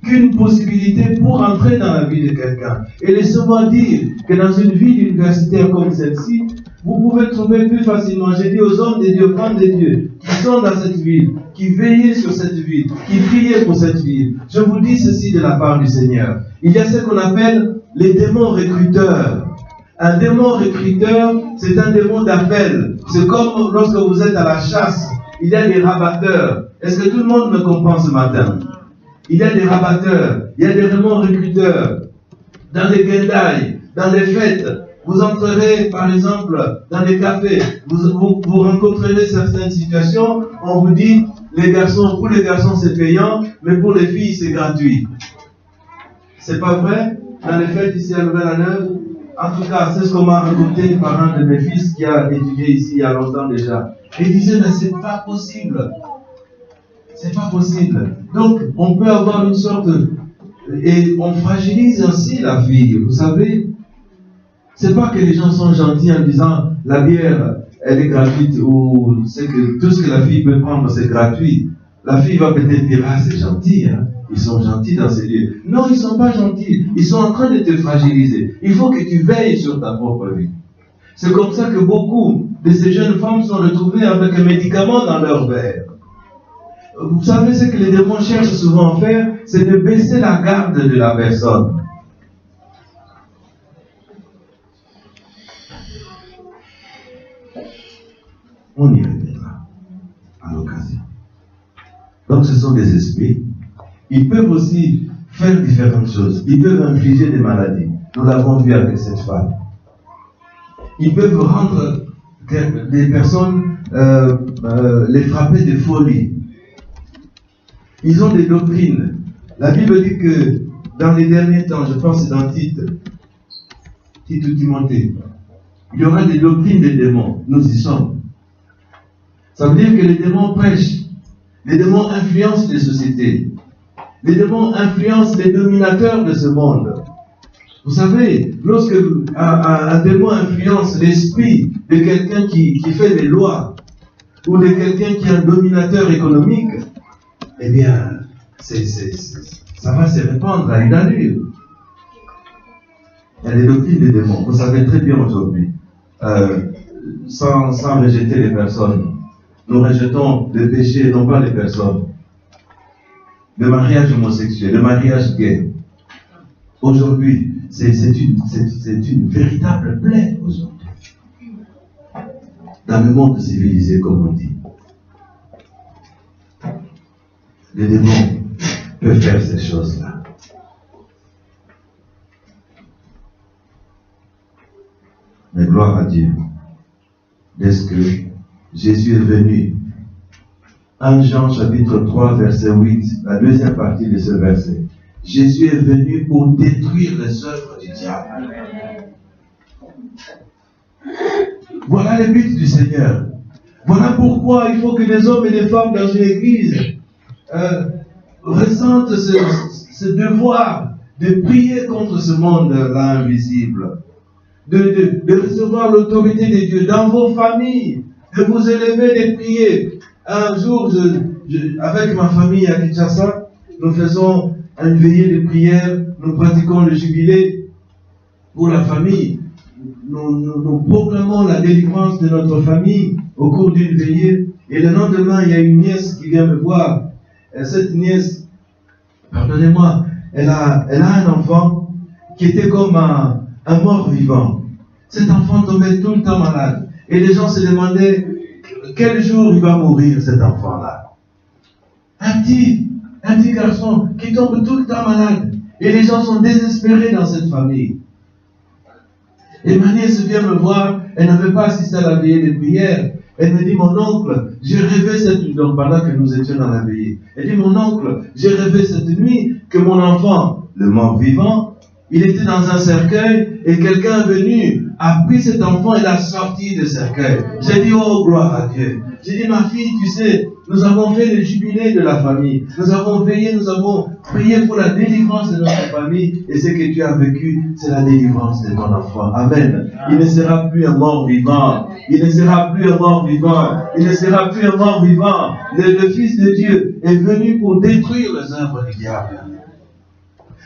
[SPEAKER 2] qu'une possibilité pour entrer dans la vie de quelqu'un. Et laissez-moi dire que dans une ville universitaire comme celle-ci, vous pouvez trouver plus facilement, j'ai dit aux hommes de Dieu, femmes de Dieu, qui sont dans cette ville, qui veillaient sur cette ville, qui priaient pour cette ville. Je vous dis ceci de la part du Seigneur. Il y a ce qu'on appelle les démons recruteurs. Un démon recruteur, c'est un démon d'appel. C'est comme lorsque vous êtes à la chasse, il y a des rabatteurs. Est-ce que tout le monde me comprend ce matin? Il y a des rabatteurs, il y a des démons recruteurs. Dans les guindailles, dans les fêtes, vous entrerez par exemple dans les cafés, vous rencontrerez certaines situations, on vous dit, pour les garçons c'est payant, mais pour les filles c'est gratuit. C'est pas vrai? Dans les fêtes ici à Louvain-la-Neuve, en tout cas, c'est ce qu'on m'a raconté le parent de mes fils qui a étudié ici il y a longtemps déjà. Et il disait, mais c'est pas possible. C'est pas possible. Donc, on peut avoir une sorte... Et on fragilise ainsi la fille, vous savez. C'est pas que les gens sont gentils en disant la bière, elle est gratuite, ou c'est que tout ce que la fille peut prendre, c'est gratuit. La fille va peut-être dire, ah, c'est gentil, hein. Ils sont gentils dans ces lieux. Non, ils ne sont pas gentils. Ils sont en train de te fragiliser. Il faut que tu veilles sur ta propre vie. C'est comme ça que beaucoup de ces jeunes femmes sont retrouvées avec un médicament dans leur verre. Vous savez ce que les démons cherchent souvent à faire, c'est de baisser la garde de la personne. On y reviendra à l'occasion. Donc ce sont des esprits. Ils peuvent aussi faire différentes choses. Ils peuvent infliger des maladies. Nous l'avons vu avec cette femme. Ils peuvent rendre des personnes, les frapper de folie. Ils ont des doctrines. La Bible dit que dans les derniers temps, je pense que c'est dans Tite ou Timothée, il y aura des doctrines des démons. Nous y sommes. Ça veut dire que les démons prêchent. Les démons influencent les sociétés. Les démons influencent les dominateurs de ce monde. Vous savez, lorsque un démon influence l'esprit de quelqu'un qui fait des lois, ou de quelqu'un qui est un dominateur économique, eh bien, ça va se répandre à une allure. Il y a des doctrines des démons. Vous savez très bien aujourd'hui, sans rejeter les personnes, nous rejetons le péché, non pas les personnes. Le mariage homosexuel, le mariage gay. Aujourd'hui, c'est une véritable plaie aujourd'hui. Dans le monde civilisé, comme on dit. Les démons peuvent faire ces choses-là. Mais gloire à Dieu. Est-ce que Jésus est venu? 1 Jean chapitre 3 verset 8, la deuxième partie de ce verset. Jésus est venu pour détruire les œuvres du diable. Voilà le but du Seigneur. Voilà pourquoi il faut que les hommes et les femmes dans une église ressentent ce devoir de prier contre ce monde-là invisible, de recevoir l'autorité de Dieu dans vos familles, de vous élever, de prier. Un jour, avec ma famille à Kinshasa, nous faisons une veillée de prière, nous pratiquons le jubilé pour la famille. Nous proclamons la délivrance de notre famille au cours d'une veillée. Et le lendemain, il y a une nièce qui vient me voir. Et cette nièce, pardonnez-moi, elle a un enfant qui était comme un mort-vivant. Cet enfant tombait tout le temps malade. Et les gens se demandaient quel jour il va mourir, cet enfant-là. Un petit garçon qui tombe tout le temps malade. Et les gens sont désespérés dans cette famille. Et ma nièce vient me voir, elle n'avait pas assisté à la veillée de prière. Elle me dit, mon oncle, j'ai rêvé cette nuit, donc pendant que nous étions dans la veillée. Elle dit, mon oncle, j'ai rêvé cette nuit que mon enfant, le mort-vivant, il était dans un cercueil et quelqu'un est venu, a pris cet enfant et l'a sorti du cercueil. J'ai dit, oh, gloire à Dieu. J'ai dit, ma fille, tu sais, nous avons fait le jubilé de la famille. Nous avons veillé, nous avons prié pour la délivrance de notre famille. Et ce que tu as vécu, c'est la délivrance de ton enfant. Amen. Il ne sera plus un mort vivant. Il ne sera plus un mort vivant. Il ne sera plus un mort vivant. Le Fils de Dieu est venu pour détruire les œuvres du diable.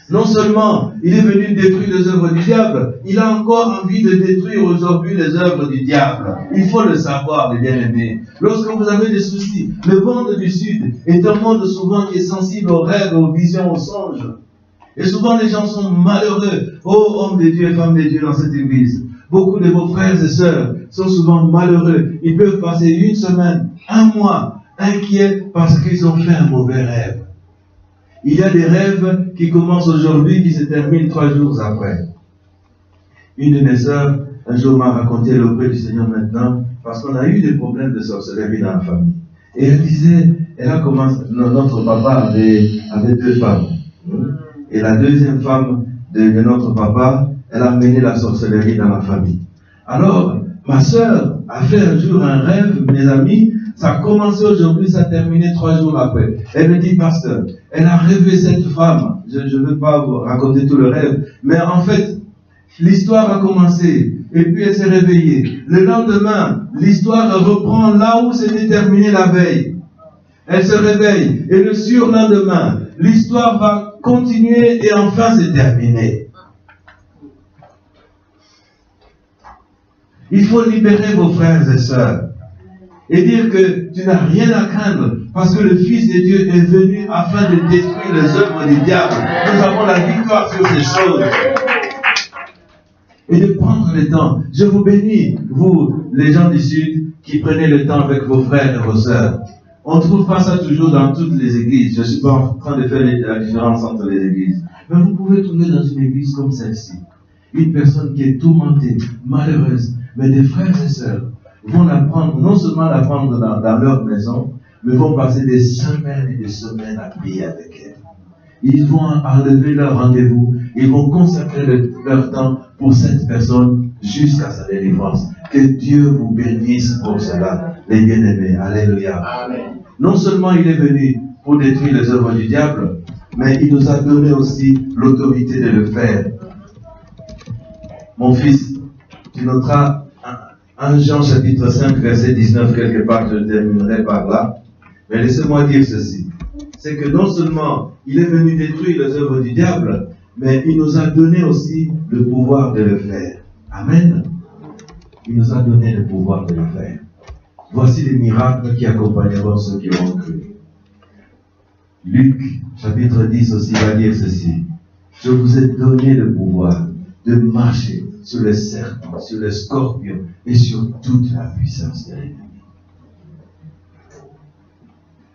[SPEAKER 2] Non seulement il est venu détruire les œuvres du diable, il a encore envie de détruire aujourd'hui les œuvres du diable. Il faut le savoir, les bien-aimés. Lorsque vous avez des soucis, le monde du Sud est un monde souvent qui est sensible aux rêves, aux visions, aux songes. Et souvent les gens sont malheureux. Oh, hommes de Dieu et femmes de Dieu dans cette église. Beaucoup de vos frères et sœurs sont souvent malheureux. Ils peuvent passer une semaine, un mois, inquiets parce qu'ils ont fait un mauvais rêve. Il y a des rêves qui commencent aujourd'hui, qui se terminent 3 jours après. Une de mes sœurs, un jour m'a raconté l'auprès du Seigneur maintenant, parce qu'on a eu des problèmes de sorcellerie dans la famille. Et elle disait, elle a commencé, notre papa avait 2 femmes. Et la deuxième femme de notre papa, elle a mené la sorcellerie dans la famille. Alors, ma sœur a fait un jour un rêve, mes amis, Ça a commencé aujourd'hui, ça a terminé 3 jours après. Elle me dit, pasteur, elle a rêvé cette femme. Je ne veux pas vous raconter tout le rêve, mais en fait, l'histoire a commencé. Et puis elle s'est réveillée. Le lendemain, l'histoire reprend là où c'était terminé la veille. Elle se réveille. Et le surlendemain, l'histoire va continuer et enfin c'est terminé. Il faut libérer vos frères et sœurs. Et dire que tu n'as rien à craindre. Parce que le Fils de Dieu est venu afin de détruire les œuvres du diable. Nous avons la victoire sur ces choses. Et de prendre le temps. Je vous bénis, vous, les gens du Sud, qui prenez le temps avec vos frères et vos sœurs. On ne trouve pas ça toujours dans toutes les églises. Je ne suis pas en train de faire la différence entre les églises. Mais vous pouvez trouver dans une église comme celle-ci, une personne qui est tourmentée, malheureuse, mais des frères et sœurs vont la prendre, non seulement la prendre dans leur maison, mais vont passer des semaines et des semaines à prier avec elle. Ils vont enlever leur rendez-vous, ils vont consacrer leur temps pour cette personne jusqu'à sa délivrance. Que Dieu vous bénisse pour cela, les bien-aimés. Alléluia. Amen. Non seulement il est venu pour détruire les œuvres du diable, mais il nous a donné aussi l'autorité de le faire. Mon fils, tu noteras 1 Jean chapitre 5 verset 19 quelque part, je terminerai par là. Mais laissez-moi dire ceci. C'est que non seulement il est venu détruire les œuvres du diable, mais il nous a donné aussi le pouvoir de le faire. Amen. Il nous a donné le pouvoir de le faire. Voici les miracles qui accompagneront ceux qui ont cru. Luc, chapitre 10 aussi va dire ceci. Je vous ai donné le pouvoir de marcher sur les serpents, sur les scorpions et sur toute la puissance de l'ennemi.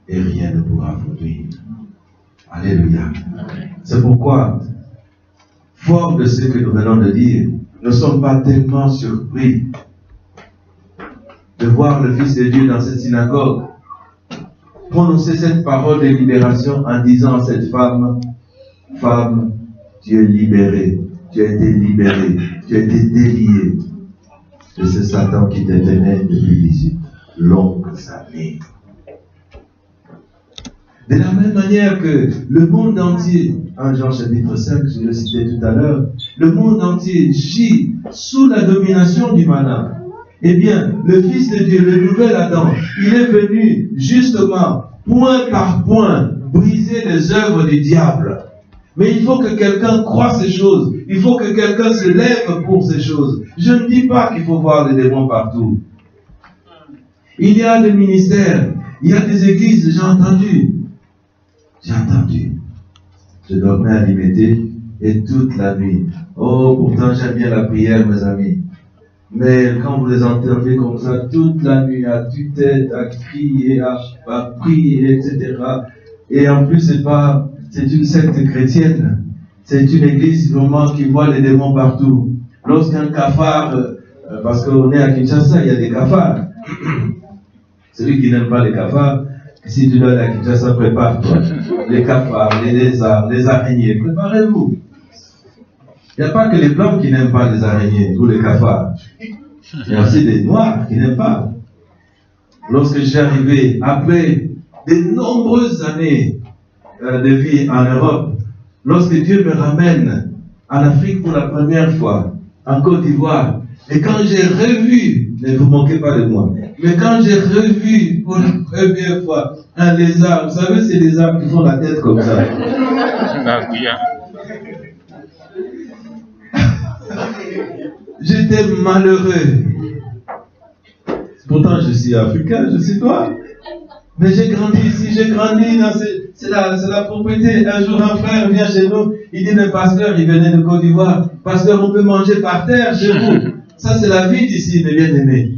[SPEAKER 2] Et rien ne pourra vous nuire. Alléluia. C'est pourquoi, fort de ce que nous venons de dire, nous ne sommes pas tellement surpris de voir le Fils de Dieu dans cette synagogue prononcer cette parole de libération en disant à cette femme, femme, tu es libérée, tu as été libérée, tu as été déliée de ce Satan qui te tenait depuis 18 longues années. De la même manière que le monde entier, en Jean chapitre 5, je le citais tout à l'heure, le monde entier gît sous la domination du malin. Eh bien, le Fils de Dieu, le nouvel Adam, il est venu justement, point par point, briser les œuvres du diable. Mais il faut que quelqu'un croie ces choses. Il faut que quelqu'un se lève pour ces choses. Je ne dis pas qu'il faut voir les démons partout. Il y a des ministères, il y a des églises, j'ai entendu. Je dormais à Limité et toute la nuit. Oh, pourtant j'aime bien la prière, mes amis. Mais quand vous les entendez comme ça, toute la nuit, à tue-tête, à crier, à prier, etc. Et en plus, c'est une secte chrétienne. C'est une église vraiment qui voit les démons partout. Lorsqu'un cafard, parce qu'on est à Kinshasa, il y a des cafards. Celui qui n'aime pas les cafards, si tu dois aller à Kinshasa, prépare-toi. Les cafards, les lézards, les araignées, préparez-vous. Il n'y a pas que les blancs qui n'aiment pas les araignées ou les cafards. Il y a aussi des noirs qui n'aiment pas. Lorsque je suis arrivé, après de nombreuses années de vie en Europe, lorsque Dieu me ramène en Afrique pour la première fois, en Côte d'Ivoire, et quand j'ai revu, ne vous moquez pas de moi, mais quand j'ai revu pour la première fois un lézard, vous savez ces lézards qui font la tête comme ça. J'étais malheureux. Pourtant, je suis africain, je suis noir. Mais j'ai grandi ici, j'ai grandi dans c'est la propriété. Un jour, un frère vient chez nous, il dit, mais pasteur, il venait de Côte d'Ivoire. Pasteur, on peut manger par terre chez vous. Ça, c'est la vie d'ici, mes bien-aimés.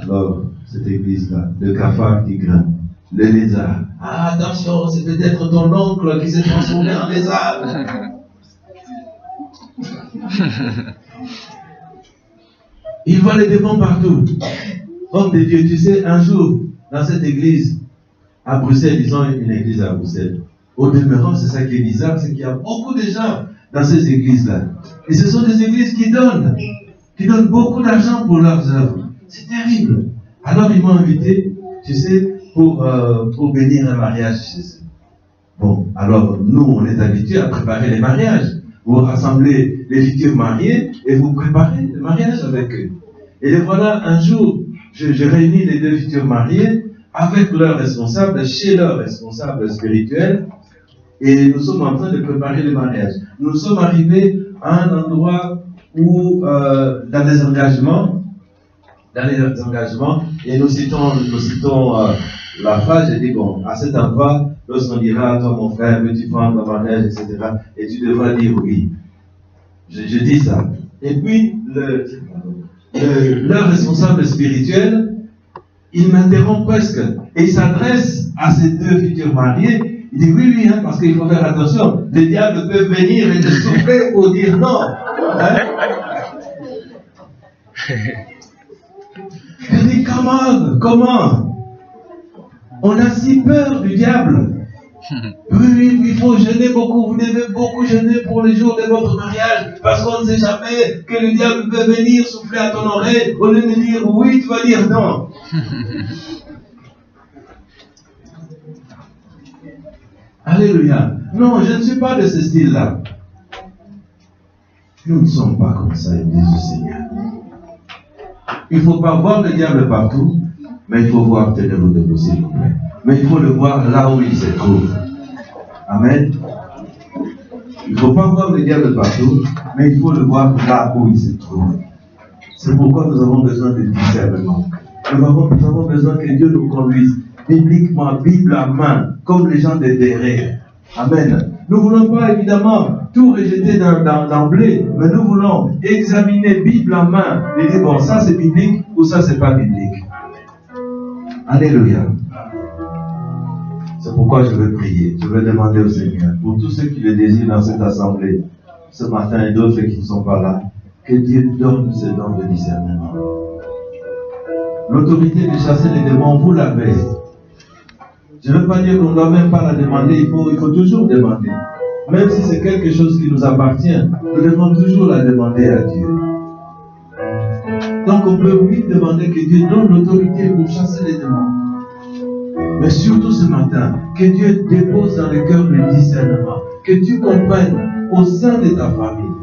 [SPEAKER 2] Alors, cette église-là, le cafard qui grimpe, le lézard. Ah, attention, c'est peut-être ton oncle qui s'est transformé en lézard. Il voit les démons partout. Homme de Dieu, tu sais, un jour, dans cette église, à Bruxelles, ils ont une église à Bruxelles. Au demeurant, c'est ça qui est bizarre, c'est qu'il y a beaucoup de gens dans ces églises-là. Et ce sont des églises qui donnent beaucoup d'argent pour leurs œuvres. C'est terrible. Alors ils m'ont invité, tu sais, pour bénir un mariage chez eux. Bon, alors nous, on est habitués à préparer les mariages. Vous rassemblez les futurs mariés et vous préparez le mariage avec eux. Et les voilà, un jour, je réunis les deux futurs mariés avec leurs responsables, chez leurs responsables spirituels, et nous sommes en train de préparer le mariage. Nous sommes arrivés à un endroit où, dans les engagements, et nous citons la phrase, j'ai dit, bon, à cet endroit, lorsqu'on dira, toi mon frère, veux-tu prendre un mariage, etc., et tu devras dire oui. Je dis ça. Et puis, leur responsable spirituel, il m'interrompt presque, et il s'adresse à ces deux futurs mariés. Il dit oui, hein, parce qu'il faut faire attention. Le diable peut venir et te souffler pour dire non. Hein? Je dis comment? On a si peur du diable. Oui, il faut jeûner beaucoup. Vous devez beaucoup jeûner pour le jour de votre mariage, parce qu'on ne sait jamais que le diable peut venir souffler à ton oreille. Au lieu de dire oui, tu vas dire non. Alléluia. Non, je ne suis pas de ce style-là. Nous ne sommes pas comme ça, Église du Seigneur. Il ne faut pas voir le diable partout, mais il faut voir, tenez-vous debout, s'il vous plaît. Mais il faut le voir là où il se trouve. Amen. Il ne faut pas voir le diable partout, mais il faut le voir là où il se trouve. C'est pourquoi nous avons besoin de discernement. Nous avons besoin que Dieu nous conduise bibliquement, Bible à main, comme les gens de derrière. Amen. Nous ne voulons pas évidemment tout rejeter d'emblée, mais nous voulons examiner Bible en main et dire bon, ça c'est biblique ou ça c'est pas biblique. Alléluia. C'est pourquoi je veux prier. Je veux demander au Seigneur, pour tous ceux qui le désirent dans cette assemblée, ce matin et d'autres qui ne sont pas là, que Dieu donne ce don de discernement. L'autorité de chasser les démons, vous l'avez. Je ne veux pas dire qu'on ne doit même pas la demander, il faut toujours demander. Même si c'est quelque chose qui nous appartient, nous devons toujours la demander à Dieu. Donc on peut oui demander que Dieu donne l'autorité pour chasser les démons. Mais surtout ce matin, que Dieu dépose dans le cœur le discernement, que tu comprennes au sein de ta famille.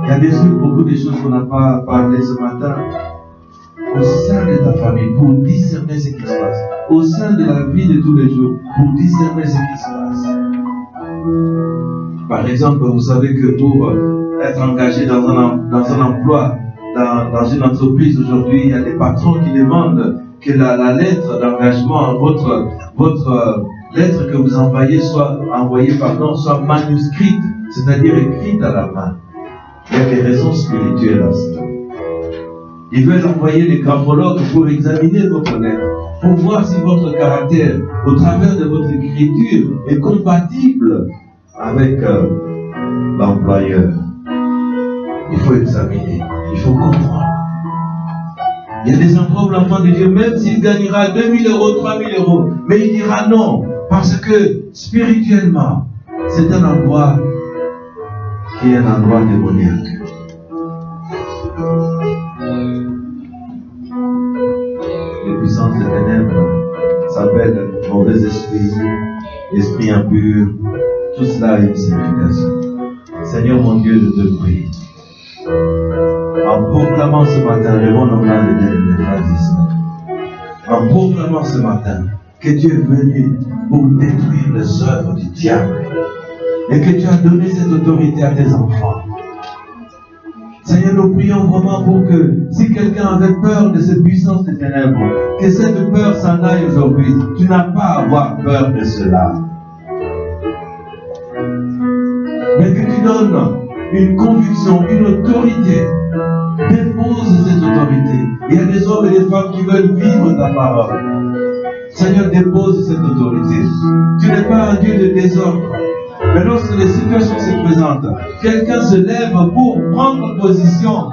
[SPEAKER 2] Il y a bien sûr beaucoup de choses qu'on n'a pas parlé ce matin. Au sein de ta famille, pour discerner ce qui se passe. Au sein de la vie de tous les jours, pour discerner ce qui se passe. Par exemple, vous savez que pour être engagé dans un emploi, dans une entreprise aujourd'hui, il y a des patrons qui demandent que la lettre d'engagement, votre lettre que vous envoyez soit manuscrite, c'est-à-dire écrite à la main. Il y a des raisons spirituelles à cela. Ils veulent envoyer les graphologues pour examiner votre lettre, pour voir si votre caractère, au travers de votre écriture, est compatible avec l'employeur. Il faut examiner, il faut comprendre. Il y a des endroits où l'enfant de Dieu, même s'il gagnera 2000 euros, 3000 euros, mais il dira non, parce que spirituellement, c'est un endroit qui est un endroit démoniaque. Les puissances des ténèbres s'appellent mauvais esprit, esprit impur, tout cela a une signification. Seigneur mon Dieu, je te prie, en proclamant ce matin, le bon nom de bien-aimé frères et sœurs, en proclamant ce matin que Dieu est venu pour détruire les œuvres du diable et que tu as donné cette autorité à tes enfants. Seigneur, nous prions vraiment pour que si quelqu'un avait peur de cette puissance des ténèbres, que cette peur s'en aille aujourd'hui. Tu n'as pas à avoir peur de cela. Mais que tu donnes une conviction, une autorité. Dépose cette autorité. Il y a des hommes et des femmes qui veulent vivre ta parole. Seigneur, dépose cette autorité. Tu n'es pas un Dieu de désordre. Mais lorsque les situations se présentent, quelqu'un se lève pour prendre position.